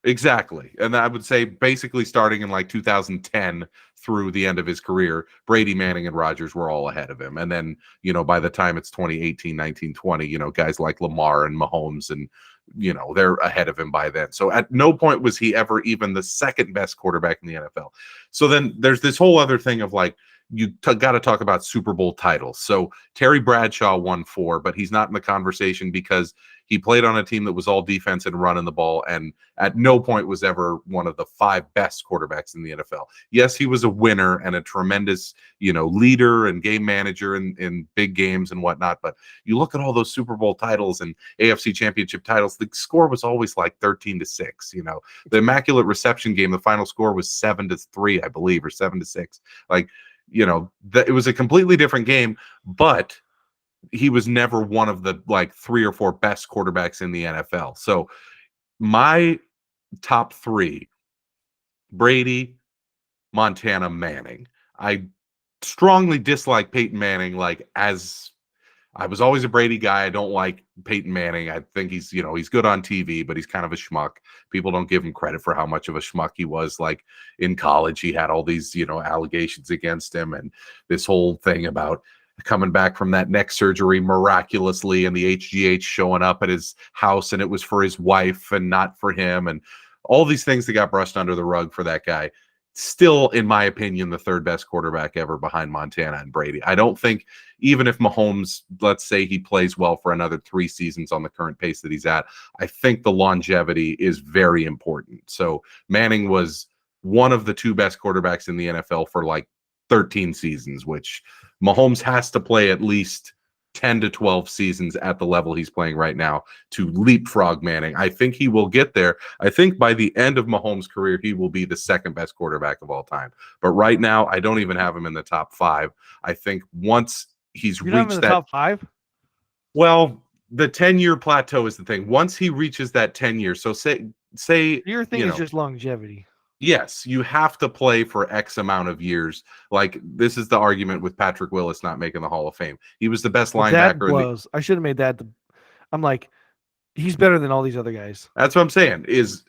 Exactly. And I would say basically starting in like 2010 through the end of his career, Brady, Manning, and Rodgers were all ahead of him. And then, by the time it's 2018, 19, 20, guys like Lamar and Mahomes and, they're ahead of him by then. So at no point was he ever even the 2nd best quarterback in the NFL. So then there's this whole other thing of like, you got to talk about Super Bowl titles. So Terry Bradshaw won 4, but he's not in the conversation because he played on a team that was all defense and running the ball, and at no point was ever one of the 5 best quarterbacks in the NFL. Yes, he was a winner and a tremendous, leader and game manager in big games and whatnot. But you look at all those Super Bowl titles and AFC Championship titles, the score was always like 13-6. The Immaculate Reception game, the final score was 7-3, I believe, or 7-6. Like, it was a completely different game, but he was never one of the 3 or 4 best quarterbacks in the NFL. So my top 3: Brady, Montana, Manning. I strongly dislike Peyton Manning. As I was always a Brady guy, I don't like Peyton Manning. I think he's good on TV, but he's kind of a schmuck. People don't give him credit for how much of a schmuck he was. In college, he had all these, allegations against him, and this whole thing about coming back from that neck surgery miraculously, and the HGH showing up at his house, and it was for his wife and not for him, and all these things that got brushed under the rug for that guy. Still, in my opinion, the 3rd best quarterback ever behind Montana and Brady. I don't think, even if Mahomes, let's say he plays well for another 3 seasons on the current pace that he's at, I think the longevity is very important. So Manning was one of the 2 best quarterbacks in the NFL for 13 seasons, which Mahomes has to play at least 10 to 12 seasons at the level he's playing right now to leapfrog Manning. I think he will get there. I think by the end of Mahomes' career, he will be the 2nd best quarterback of all time. But right now, I don't even have him in the top 5. I think once he's reached that top 5, well, the 10-year plateau is the thing. Once he reaches that 10 years, so say your thing is just longevity. Yes, you have to play for X amount of years. This is the argument with Patrick Willis not making the Hall of Fame. He was the best linebacker. I should have made that. I'm like, he's better than all these other guys. That's what I'm saying. Is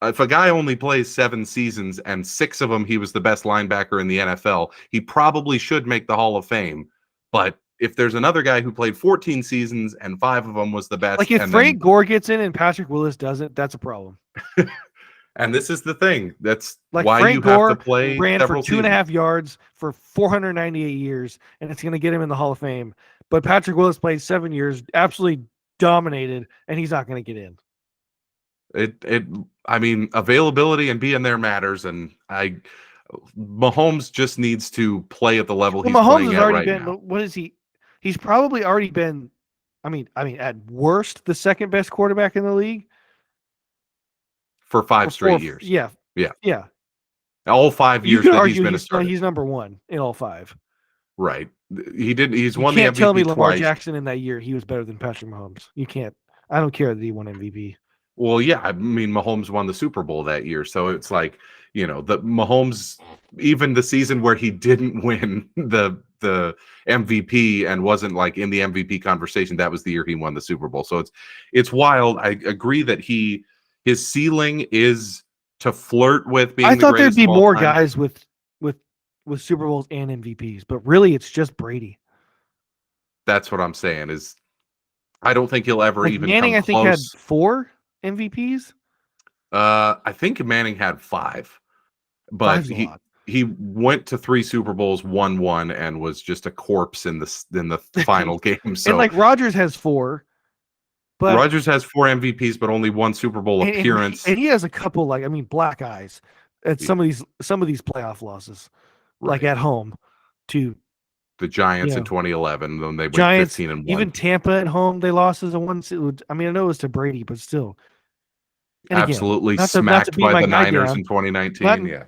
if a guy only plays 7 seasons and 6 of them he was the best linebacker in the NFL, he probably should make the Hall of Fame. But if there's another guy who played 14 seasons and 5 of them was the best, if Frank Gore gets in and Patrick Willis doesn't, that's a problem. And this is the thing. That's why Frank you Gore have to play ran several for 2.5 yards for 498 years, and it's going to get him in the Hall of Fame. But Patrick Willis played 7 years, absolutely dominated, and he's not going to get in. I mean, availability and being there matters, and Mahomes just needs to play at the level he's playing at right now. What is he? He's probably already been. I mean, at worst, the 2nd best quarterback in the league. For 5 straight years. Yeah. All 5 years that he's been a starter. He's number 1 in all 5. Right. He's won the MVP twice. You can't tell me Lamar Jackson in that year he was better than Patrick Mahomes. You can't. I don't care that he won MVP. Well, yeah. I mean, Mahomes won the Super Bowl that year. So it's the Mahomes, even the season where he didn't win the MVP and wasn't in the MVP conversation, that was the year he won the Super Bowl. So it's wild. I agree that his ceiling is to flirt with being. I thought there'd be more guys with Super Bowls and MVPs, but really it's just Brady. That's what I'm saying. Is I don't think he'll ever even Manning. Come I think close. had 4 MVPs. I think Manning had 5, but he went to 3 Super Bowls, won 1, and was just a corpse in the final game. So and Rodgers has 4. But Rodgers has 4 MVPs, but only 1 Super Bowl appearance. And he has a couple, black eyes at some of these playoff losses, right. At home to the Giants in 2011. Then they went 15-1. Even Tampa at home, they lost as a 1. I mean, I know it was to Brady, but still. And absolutely again, smacked by the Niners in 2019. Yeah.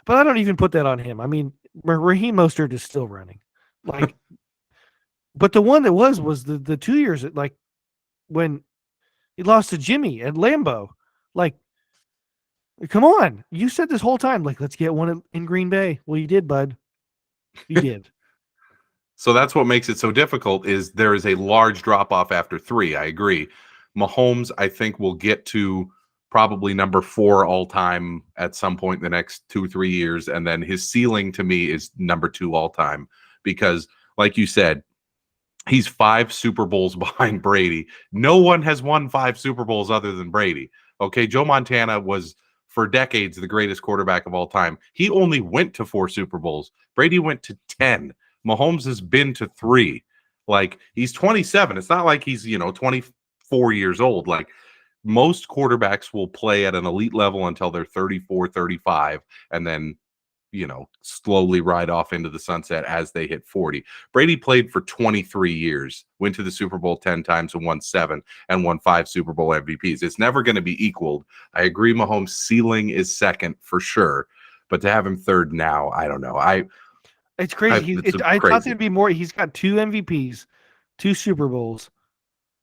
But I don't even put that on him. I mean, Raheem Mostert is still running. But the one that was the 2 years when he lost to Jimmy at Lambeau. Come on. You said this whole time, let's get one in Green Bay. Well, you did, bud. You did. So that's what makes it so difficult is there is a large drop-off after 3. I agree. Mahomes, I think, will get to probably number 4 all-time at some point in the next 2-3 years, and then his ceiling to me is number 2 all-time because, like you said, he's 5 Super Bowls behind Brady. No one has won 5 Super Bowls other than Brady. Okay, Joe Montana was for decades the greatest quarterback of all time. He only went to 4 Super Bowls. Brady went to 10. Mahomes has been to 3. Like, he's 27. It's not like he's, 24 years old. Like, most quarterbacks will play at an elite level until they're 34, 35, and then slowly ride off into the sunset as they hit 40. Brady played for 23 years, went to the Super Bowl 10 times and won 7 and won 5 Super Bowl MVPs. It's never going to be equaled. I agree Mahomes' ceiling is second for sure, but to have him third now, I don't know. It's crazy. I thought there'd be more. He's got 2 MVPs, 2 Super Bowls,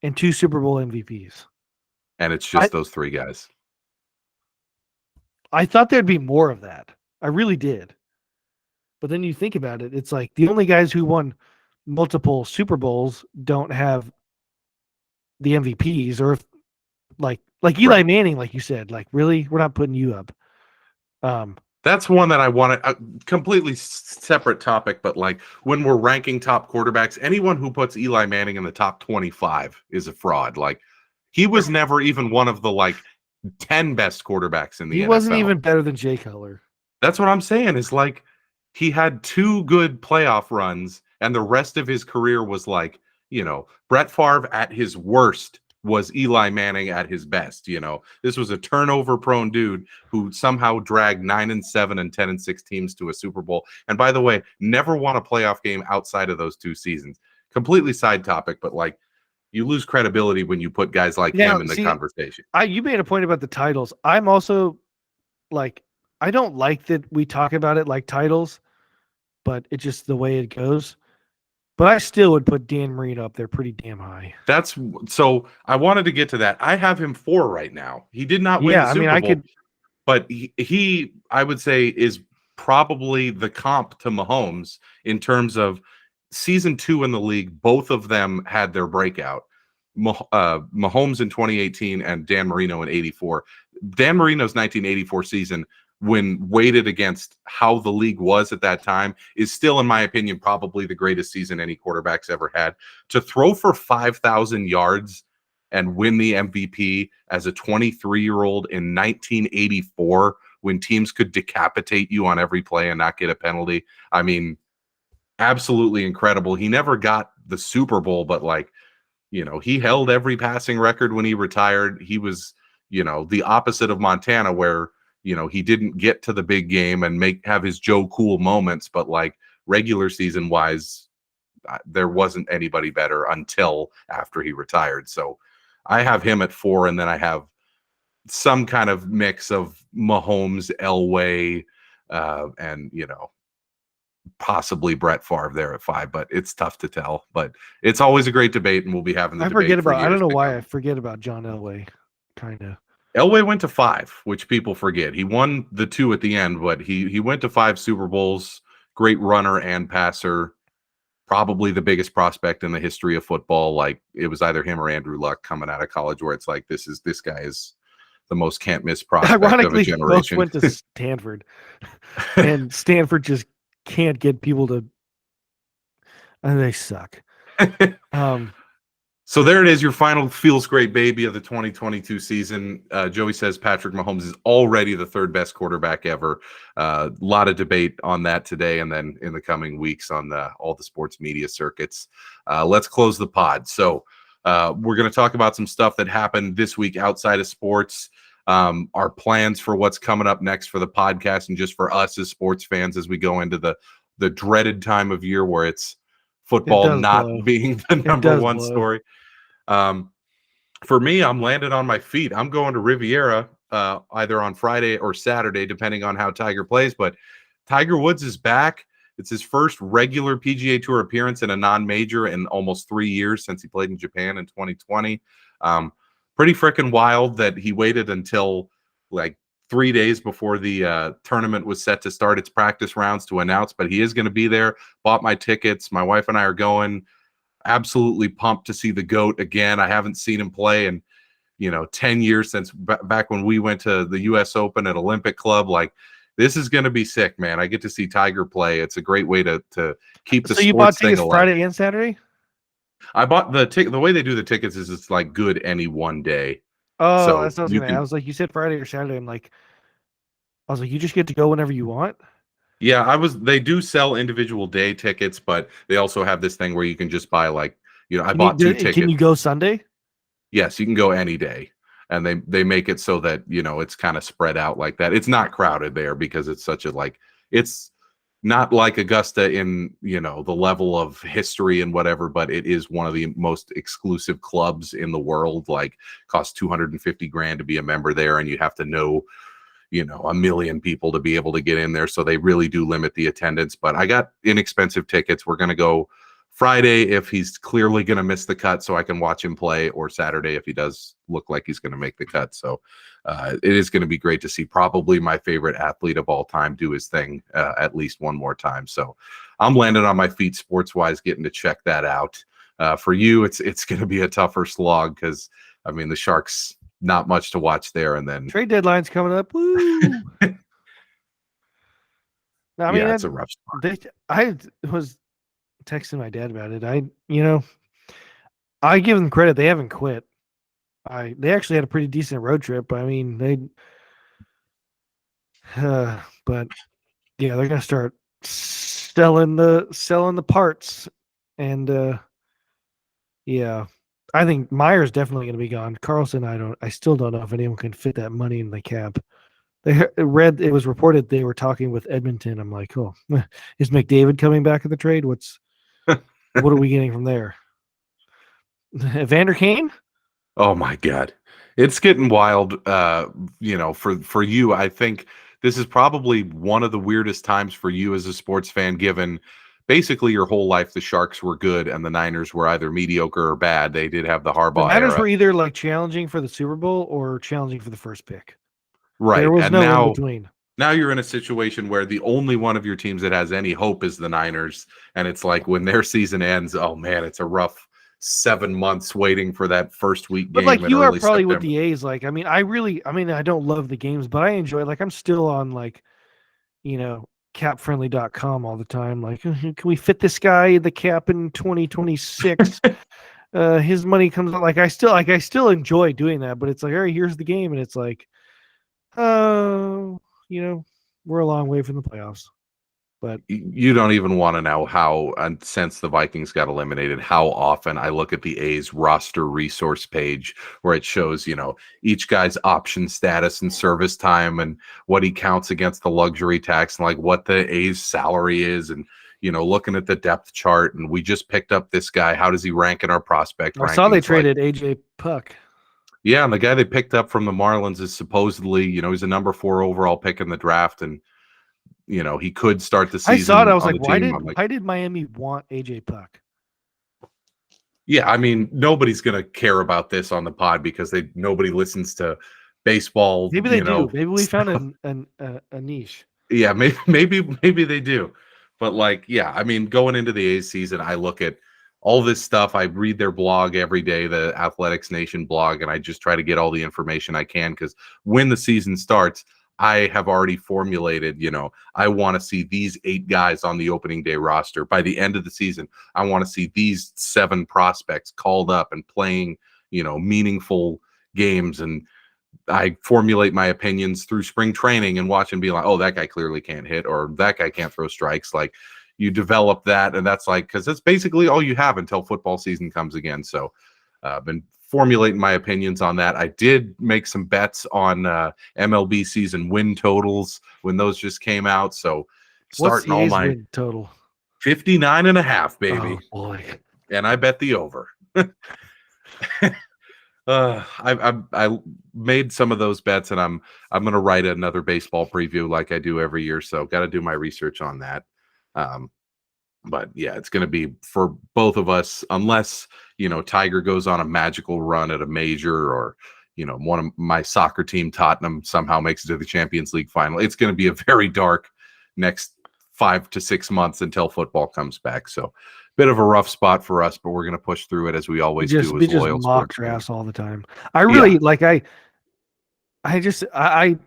and 2 Super Bowl MVPs. And it's just those 3 guys. I thought there'd be more of that. I really did. But then you think about it, it's like the only guys who won multiple Super Bowls don't have the MVPs, or like Eli Manning, like you said, like, really, we're not putting you up. That's one that I wanted, a completely separate topic, but like when we're ranking top quarterbacks, anyone who puts Eli Manning in the top 25 is a fraud. Like, he was never even one of the 10 best quarterbacks in the NFL. He wasn't even better than Jay Cutler. That's what I'm saying, is like, he had 2 good playoff runs, and the rest of his career was Brett Favre at his worst was Eli Manning at his best. This was a turnover-prone dude who somehow dragged 9-7 and 10-6 teams to a Super Bowl. And by the way, never won a playoff game outside of those 2 seasons. Completely side topic, but you lose credibility when you put guys like him in the conversation. You made a point about the titles. I'm also I don't like that we talk about it like titles, but it's just the way it goes. But I still would put Dan Marino up there pretty damn high. So I wanted to get to that. I have him 4 right now. He did not win the Super Bowl, but he, I would say, is probably the comp to Mahomes in terms of season 2 in the league. Both of them had their breakout. Mahomes in 2018 and Dan Marino in 84. Dan Marino's 1984 season, when weighted against how the league was at that time, is still, in my opinion, probably the greatest season any quarterback's ever had. To throw for 5,000 yards and win the MVP as a 23-year-old in 1984, when teams could decapitate you on every play and not get a penalty, I mean, absolutely incredible. He never got the Super Bowl, but he held every passing record when he retired. He was, the opposite of Montana, where he didn't get to the big game and have his Joe Cool moments, but regular season wise, there wasn't anybody better until after he retired. So I have him at 4, and then I have some kind of mix of Mahomes, Elway, and possibly Brett Favre there at 5, but it's tough to tell. But it's always a great debate, and we'll be having the debate. I don't know why I forget about John Elway, kind of. Elway went to 5, which people forget. He won the 2 at the end, but he went to 5 Super Bowls. Great runner and passer. Probably the biggest prospect in the history of football. It was either him or Andrew Luck coming out of college, where it's like, this guy is the most can't miss prospect of a generation. Both went to Stanford, and Stanford just can't get people to. And they suck. So there it is, your final feels great baby of the 2022 season. Joey says Patrick Mahomes is already the 3rd best quarterback ever. A lot of debate on that today, and then in the coming weeks on all the sports media circuits. Let's close the pod. So we're going to talk about some stuff that happened this week outside of sports, our plans for what's coming up next for the podcast, and just for us as sports fans as we go into the dreaded time of year where it's football not being the number one story. For me, I'm landed on my feet. I'm going to Riviera either on Friday or Saturday, depending on how Tiger plays. But Tiger Woods is back. It's his first regular PGA Tour appearance in a non-major in almost 3 years since he played in Japan in 2020. Pretty freaking wild that he waited until 3 days before the tournament was set to start its practice rounds to announce, but he is going to be there. Bought my tickets. My wife and I are going. Absolutely pumped to see the GOAT again. I haven't seen him play in 10 years since back when we went to the US Open at Olympic Club. This is going to be sick, man. I get to see Tiger play. It's a great way to keep the sports thing alive. So you bought tickets Friday and Saturday? I bought the ticket. The way they do the tickets is it's good any one day. Oh, so that's what I was going to ask. I was like, you said Friday or Saturday. I'm like, I was like, you just get to go whenever you want. Yeah, they do sell individual day tickets, but they also have this thing where you can just buy like, I bought two Can tickets. you go Sunday? Yes, you can go any day. And they make it so that, it's kind of spread out like that. It's not crowded there because it's such a it's not like Augusta in, the level of history and whatever, but it is one of the most exclusive clubs in the world. Like, costs 250 grand to be a member there, and you have to know, a million people to be able to get in there. So they really do limit the attendance. But I got inexpensive tickets. We're going to go Friday if he's clearly going to miss the cut so I can watch him play, or Saturday if he does look like he's going to make the cut. So it is going to be great to see probably my favorite athlete of all time do his thing at least one more time. So I'm landing on my feet sports wise, getting to check that out. For you, it's going to be a tougher slog because, I mean, the Sharks, not much to watch there. And then Trade deadline's coming up. Woo! No, I mean, yeah, it's a rough spot. I was texting my dad about it. I give them credit; they haven't quit. They actually had a pretty decent road trip. I mean, but yeah, they're gonna start selling the parts, and yeah, I think Meyer's definitely gonna be gone. Carlson, I still don't know if anyone can fit that money in the cap. It was reported they were talking with Edmonton. I'm like, oh, is McDavid coming back in the trade? What are we getting from there? Vander Kane? Oh my God. It's getting wild. For you, I think this is probably one of the weirdest times for you as a sports fan, given basically your whole life the Sharks were good and the Niners were either mediocre or bad. They did have the The Harbaugh Niners era. were either like challenging for the Super Bowl or challenging for the first pick. There Right. was And no in between. now you're in a situation where the only one of your teams that has any hope is the Niners. And it's like when their season ends, oh man, it's a rough 7 months waiting for that first week But game like in you are early probably with September. the A's, like I don't love the games, but I enjoy like I'm still on like, capfriendly.com all the time. Like, can we fit this guy in the cap in 2026? His money comes out I still enjoy doing that, but it's like, all right, here's the game, and it's like, oh, we're a long way from the playoffs. But You don't even want to know how, and since the Vikings got eliminated, how often I look at the A's roster resource page where it shows, each guy's option status and service time and what he counts against the luxury tax and like what the A's salary is, and looking at the depth chart, and we just picked up this guy. How does he rank in our prospect I saw they rankings? Like, traded AJ Puck. yeah, and the guy they picked up from the Marlins is supposedly, he's a number 4 overall pick in the draft, and he could start the I saw it. I season was on like, the team. I'm like, why did Miami want AJ Puck? yeah, I mean, nobody's gonna care about this on the pod because nobody listens to baseball. Maybe they do. Maybe we found a niche. Yeah, maybe they do, but like, yeah, I mean, going into the A's season, I look at all this stuff. I read their blog every day, the Athletics Nation blog, and I just try to get all the information I can because when the season starts, I have already formulated, I want to see these 8 guys on the opening day roster. By the end of the season, I want to see these 7 prospects called up and playing, meaningful games. And I formulate my opinions through spring training and watch and be like, oh, that guy clearly can't hit, or that guy can't throw strikes. Like, you develop that, and that's like, because that's basically all you have until football season comes again. So I've been formulating my opinions on that. I did make some bets on MLB season win totals when those just came out. So What's starting the all A's my win total? 59.5, Oh baby. boy. And I bet the over. I made some of those bets, and I'm gonna write another baseball preview like I do every year. So got to do my research on that. Um, but yeah, it's gonna be for both of us, unless Tiger goes on a magical run at a major, or one of my soccer team, Tottenham, somehow makes it to the Champions League final. It's gonna be a very dark next 5 to 6 months until football comes back. So bit of a rough spot for us, but we're going to push through it as we always do We as just loyal mock sports fans. drafts all the time. I Yeah. really like I just I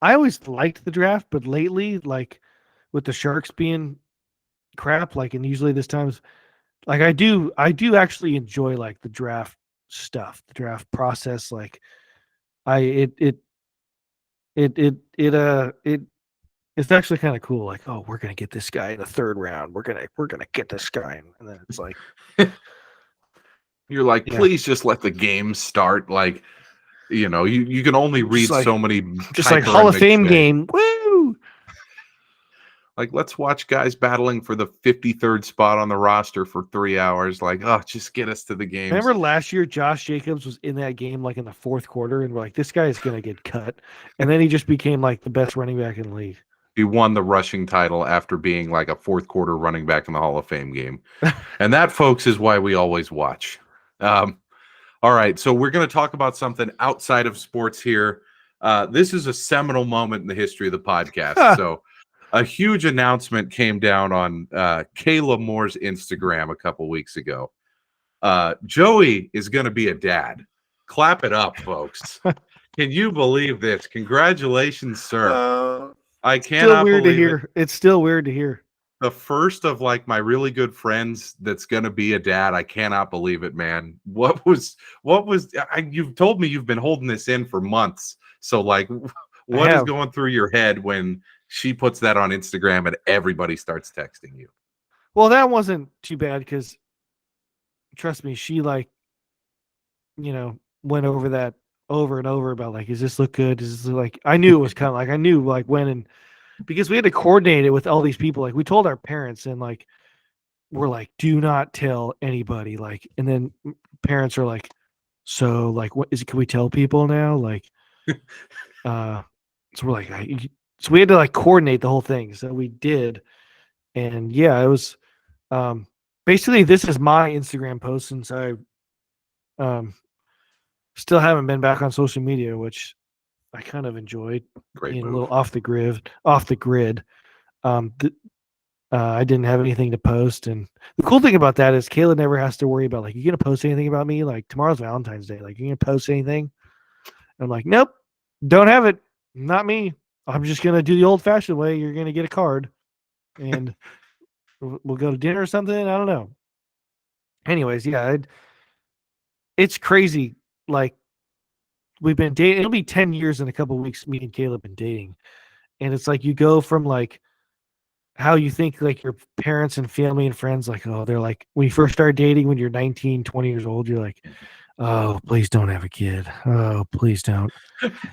always liked the draft, but lately, like with the Sharks being crap, like, and usually this time's like I do actually enjoy like the draft stuff, the draft process. Like I it It's actually kind of cool. Like, oh, we're gonna get this guy in the third round. We're gonna get this guy, and then it's like, You're like, yeah, please just let the game start. Like, you can only just read like so many Hall Kiper and of Fame McShay. game. Woo! Like, let's watch guys battling for the 53rd spot on the roster for 3 hours. Like, oh, just get us to the games. Remember last year, Josh Jacobs was in that game like in the fourth quarter, and we're like, this guy is gonna get cut, and then he just became like the best running back in the league. He won the rushing title after being like a fourth quarter running back in the Hall of Fame game. And that, folks, is why we always watch. All right, so we're going to talk about something outside of sports here. This is a seminal moment in the history of the podcast. So a huge announcement came down on Kayla Moore's Instagram a couple weeks ago. Joey is going to be a dad. Clap it up, folks. Can you believe this? Congratulations, sir. I cannot weird to believe it. hear. It's still weird to hear. The first of like my really good friends that's going to be a dad. I cannot believe it, man. You've told me you've been holding this in for months. So like, what is going through your head when she puts that on Instagram and everybody starts texting you? Well, that wasn't too bad because trust me, she like, went over that over and over about like, does this look good? Is this like, I knew it was kind of like, I knew like when, and because we had to coordinate it with all these people. Like we told our parents and like, we're like, do not tell anybody. Like, and then parents are like, so like, what is it? Can we tell people now? Like, so we're like, so we had to like coordinate the whole thing. So we did. And yeah, it was, basically this is my Instagram post since I, still haven't been back on social media, which I kind of enjoyed. Great being move. a little off the grid. I didn't have anything to post, and the cool thing about that is Kayla never has to worry about like, you gonna post anything about me? Like tomorrow's Valentine's Day, like you gonna post anything? I'm like, nope, don't have it. Not me. I'm just gonna do the old fashioned way. You're gonna get a card, and we'll go to dinner or something. I don't know. Anyways, yeah, it's crazy. Like we've been dating. It'll be 10 years in a couple of weeks. Me and Caleb been dating, and it's like you go from like how you think like your parents and family and friends like, oh, they're like when you first start dating when you're 19, 20 years old, you're like, oh, please don't have a kid. Oh, please don't.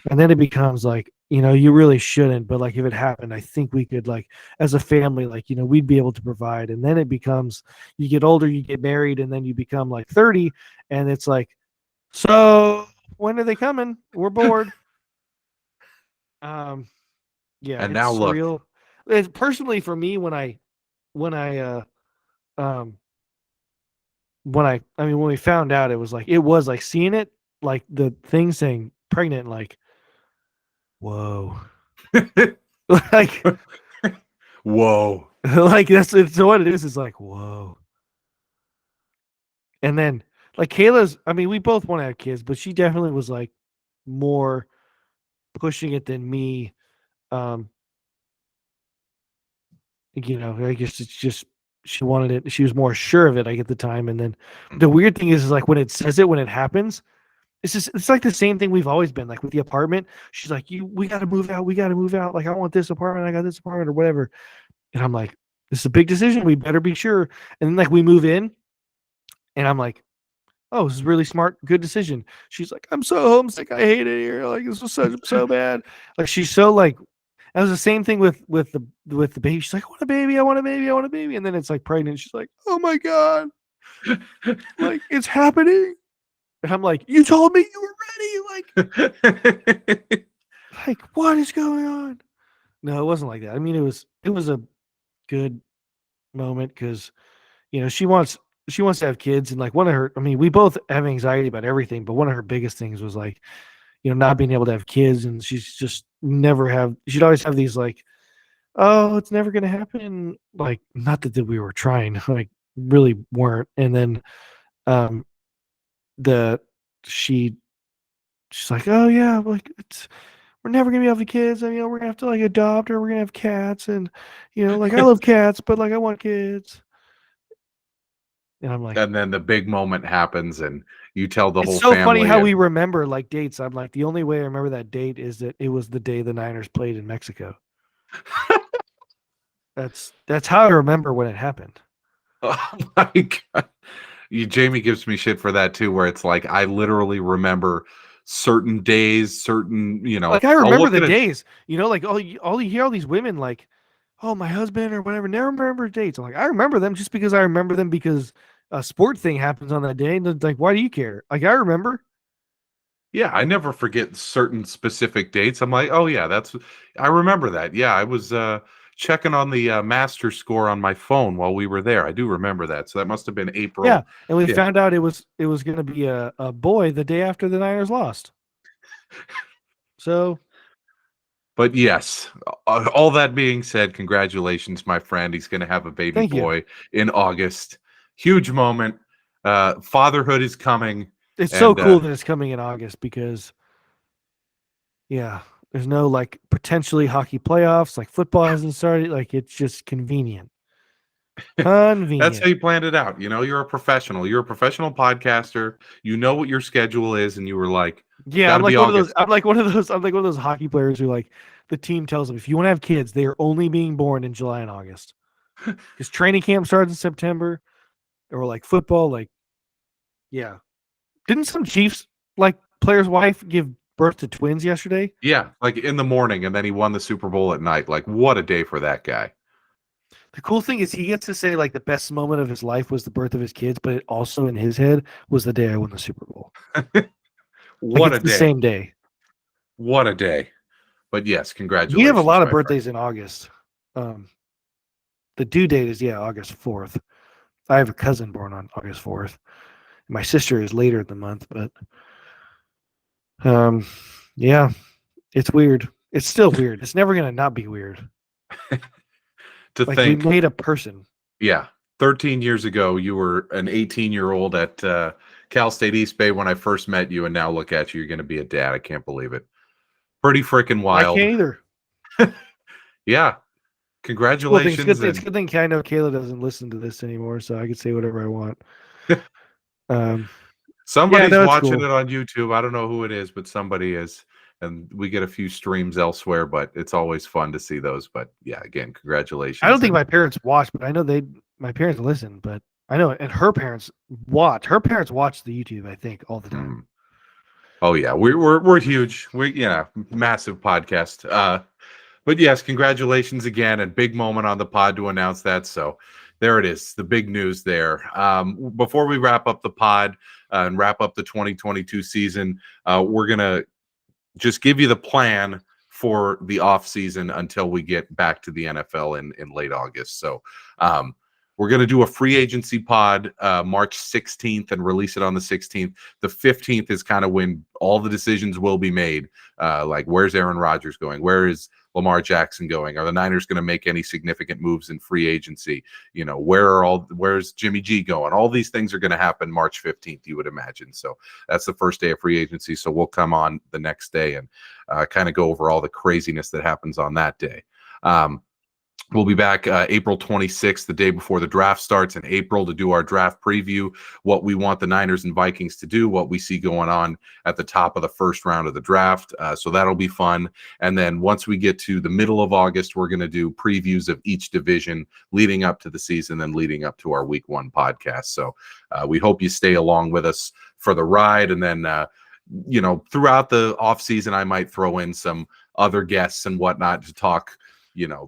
And then it becomes like, you really shouldn't, but like if it happened, I think we could like as a family, like, we'd be able to provide. And then it becomes you get older, you get married, and then you become like 30, and it's like, so when are they coming? We're bored. Yeah, And it's now look. surreal. It's personally for me when we found out, it was like seeing it, like the thing saying pregnant, like, whoa. Like, whoa. like it's what it is. It's like, whoa. And then like Kayla's, we both want to have kids, but she definitely was like more pushing it than me. I guess it's just she wanted it. She was more sure of it, like at the time. And then the weird thing is like when it says it, when it happens, it's like the same thing we've always been like with the apartment. She's like, we got to move out. We got to move out. Like, I want this apartment. I got this apartment or whatever. And I'm like, this is a big decision. We better be sure. And then like we move in and I'm like, oh, this is really smart. Good decision. She's like, I'm so homesick. I hate it here. Like, this was so bad. Like, she's so like, it was the same thing with the baby. She's like, I want a baby. I want a baby. I want a baby. And then it's like pregnant. She's like, oh my God. Like, it's happening. And I'm like, you told me you were ready. Like, what is going on? No, it wasn't like that. It was a good moment because, she wants to have kids. And like one of her, we both have anxiety about everything, but one of her biggest things was like, not being able to have kids. And she's just she'd always have these like, oh, it's never going to happen. Like, not that we were trying, like really weren't. And then, she's like, oh yeah, like we're never gonna be able to have kids. We're gonna have to like adopt, or we're gonna have cats. And like I love cats, but like I want kids. And I'm like, and then the big moment happens, and you tell the whole it's so family. funny how we remember like dates. I'm like, the only way I remember that date is that it was the day the Niners played in Mexico. That's how I remember when it happened. Oh my god. Jamie gives me shit for that too, where it's like I literally remember certain days, certain, Like I I'll remember look the at it. days, like all you hear all these women like, oh, my husband or whatever never remember dates. I'm like, I remember them just because I remember them because a sport thing happens on that day. And it's like, why do you care? Like I remember. Yeah, I never forget certain specific dates. I'm like, oh yeah, I remember that. Yeah, I was checking on the master score on my phone while we were there. I do remember that. So that must have been Yeah, April. and we Yeah. found out it was going to be a boy the day after the Niners lost. So But yes, all that being said, congratulations, my friend. He's going to have a baby thank you. boy in August. Huge moment. Fatherhood is coming. It's so And cool that it's coming in August because yeah, there's no like potentially hockey playoffs, like football hasn't started, like it's just convenient. that's how Convenient. you planned it out. You're a professional. You're a professional podcaster. You know what your schedule is. And you were like, Yeah, got I'm to like be one of those. August. I'm like one of those hockey players who like the team tells them if you want to have kids, they are only being born in July and August because training camp starts in September, or like football. Like, yeah, didn't some Chiefs like player's wife give birth to twins yesterday? Yeah, like in the morning, and then he won the Super Bowl at night. Like, what a day for that guy. The cool thing is he gets to say like the best moment of his life was the birth of his kids, but it also in his head was the day I won the Super Bowl. Like What it's a the day. same day. What a day. But yes, We have a congratulations, lot of my friend. birthdays in August. Um, the due date is August 4th. I have a cousin born on August 4th. My sister is later in the month, but um, yeah, it's weird. It's still weird. It's never gonna not be weird. To Like we think, made a person. yeah, 13 years ago, you were an 18-year-old at Cal State East Bay when I first met you, and now look at you. You're going to be a dad. I can't believe it. Pretty freaking I wild. can't either. Yeah, It's a cool thing. It's congratulations. good. It's a And good thing I know Kayla doesn't listen to this anymore, so I can say whatever I want. Um, yeah, somebody's no, it's watching cool. it on YouTube. I don't know who it is, but somebody is. And we get a few streams elsewhere, but it's always fun to see those. But yeah, again, I don't congratulations. think And my parents watch, but I know my parents listen, but I know, and her parents watch. Her parents watch the YouTube, I think, all the time. mm, oh yeah, we're huge. Massive podcast. But yes, congratulations again, and big moment on the pod to announce that. So there it is, the big news there. Before we wrap up the pod and wrap up the 2022 season, we're gonna just give you the plan for the off season until we get back to the NFL in late August. So we're going to do a free agency pod March 16th and release it on the 16th. The 15th is kind of when all the decisions will be made. Like, where's Aaron Rodgers going? Where is Lamar Jackson going? Are the Niners going to make any significant moves in free agency? Where's Jimmy G going? All these things are going to happen March 15th, you would imagine. So that's the first day of free agency. So we'll come on the next day and kind of go over all the craziness that happens on that day. We'll be back April 26th, the day before the draft starts in April, to do our draft preview, what we want the Niners and Vikings to do, what we see going on at the top of the first round of the draft. So that'll be fun. And then once we get to the middle of August, we're going to do previews of each division leading up to the season and leading up to our week one podcast. So we hope you stay along with us for the ride. And then, throughout the off season, I might throw in some other guests and whatnot to talk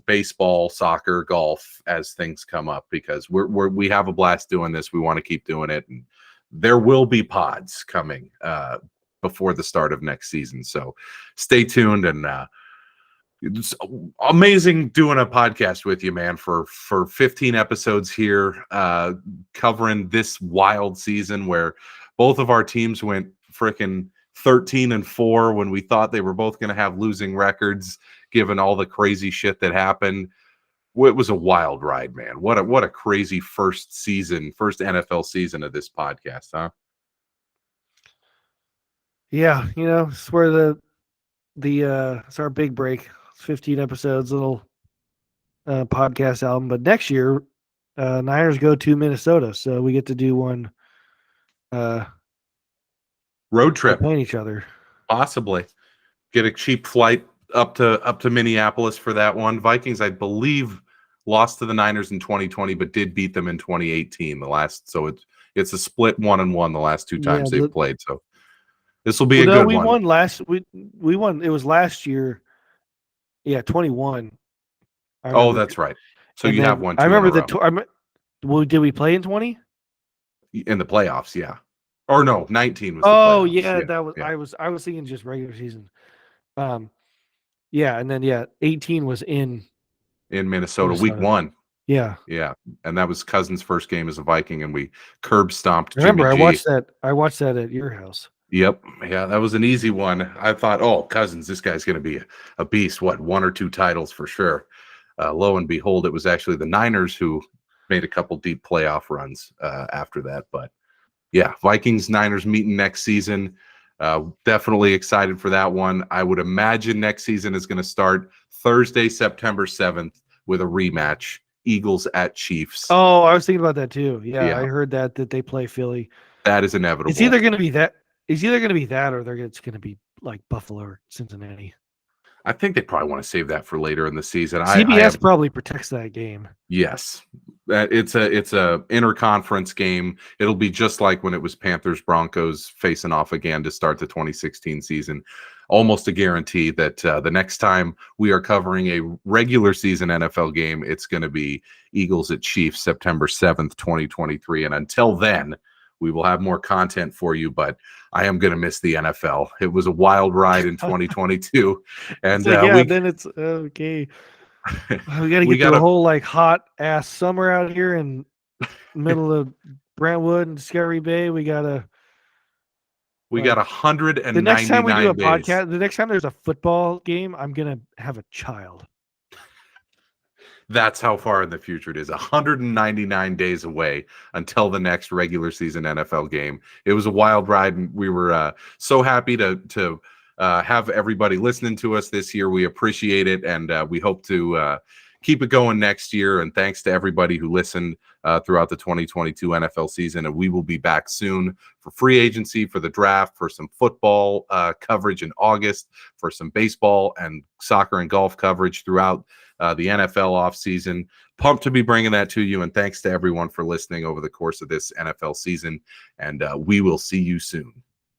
baseball, soccer, golf as things come up, because we have a blast doing this. We want to keep doing it, and there will be pods coming before the start of next season. So stay tuned. And it's amazing doing a podcast with you, man, for 15 episodes here, covering this wild season where both of our teams went freaking 13-4 when we thought they were both going to have losing records, given all the crazy shit that happened. It was a wild ride, man. What a crazy first NFL season of this podcast, huh? Yeah, it's where it's our big break. It's 15 episodes, little podcast album. But next year, Niners go to Minnesota, so we get to do one uh Road while trip, playing each other. possibly. Get a cheap flight up to Minneapolis for that one. Vikings, I believe, lost to the Niners in 2020, but did beat them in 2018. So it's a split 1-1 the last two Yeah. times they've played. So this will be Well, a no, good we one. won last. We won. It was last year. Yeah, 21. I Oh, remember. that's right. So And you have then won I 2 in a remember row well, did we play in 20? in the playoffs. Yeah. Or no, 19 was the Oh playoffs. yeah, Yeah. that was Yeah. I was thinking just regular season. Yeah, and then 18 was in In Minnesota, week Minnesota. 1. Yeah. Yeah. And that was Cousins' first game as a Viking, and we curb stomped Jimmy Remember, G. I watched that at your house. Yep. Yeah, that was an easy one. I thought, oh, Cousins, this guy's going to be a beast. What, 1 or 2 titles for sure. Lo and behold, it was actually the Niners who made a couple deep playoff runs after that. But yeah, Vikings, Niners meeting next season. Definitely excited for that one. I would imagine next season is going to start Thursday, September 7th with a rematch. Eagles at Chiefs. Oh, I was thinking about that too. Yeah, Yeah, I heard that they play Philly. that is It's inevitable. either going to be that. It's either going to be that, or it's going to be like Buffalo or Cincinnati. I think they probably want to save that for later in the season. I CBS have probably protects that game. Yes. It's a interconference game. It'll be just like when it was Panthers Broncos facing off again to start the 2016 season. Almost a guarantee that the next time we are covering a regular season NFL game, it's going to be Eagles at Chiefs September 7th, 2023. And until then, we will have more content for you, but I am going to miss the NFL. It was a wild ride in 2022. It's And like, yeah, then it's okay. We got to we get got through a to whole like hot ass summer out here in middle of Brentwood and Discovery Bay. We got to We got like the next time we do 199 a days. podcast, the next time there's a football game, I'm gonna have a child. That's how far in the future it is. 199 days away until the next regular season NFL game. It was a wild ride, and we were so happy to have everybody listening to us this year. We appreciate it, and we hope to keep it going next year. And thanks to everybody who listened throughout the 2022 NFL season. And we will be back soon for free agency, for the draft, for some football coverage in August, for some baseball and soccer and golf coverage throughout the NFL offseason. Pumped to be bringing that to you. And thanks to everyone for listening over the course of this NFL season. And we will see you soon.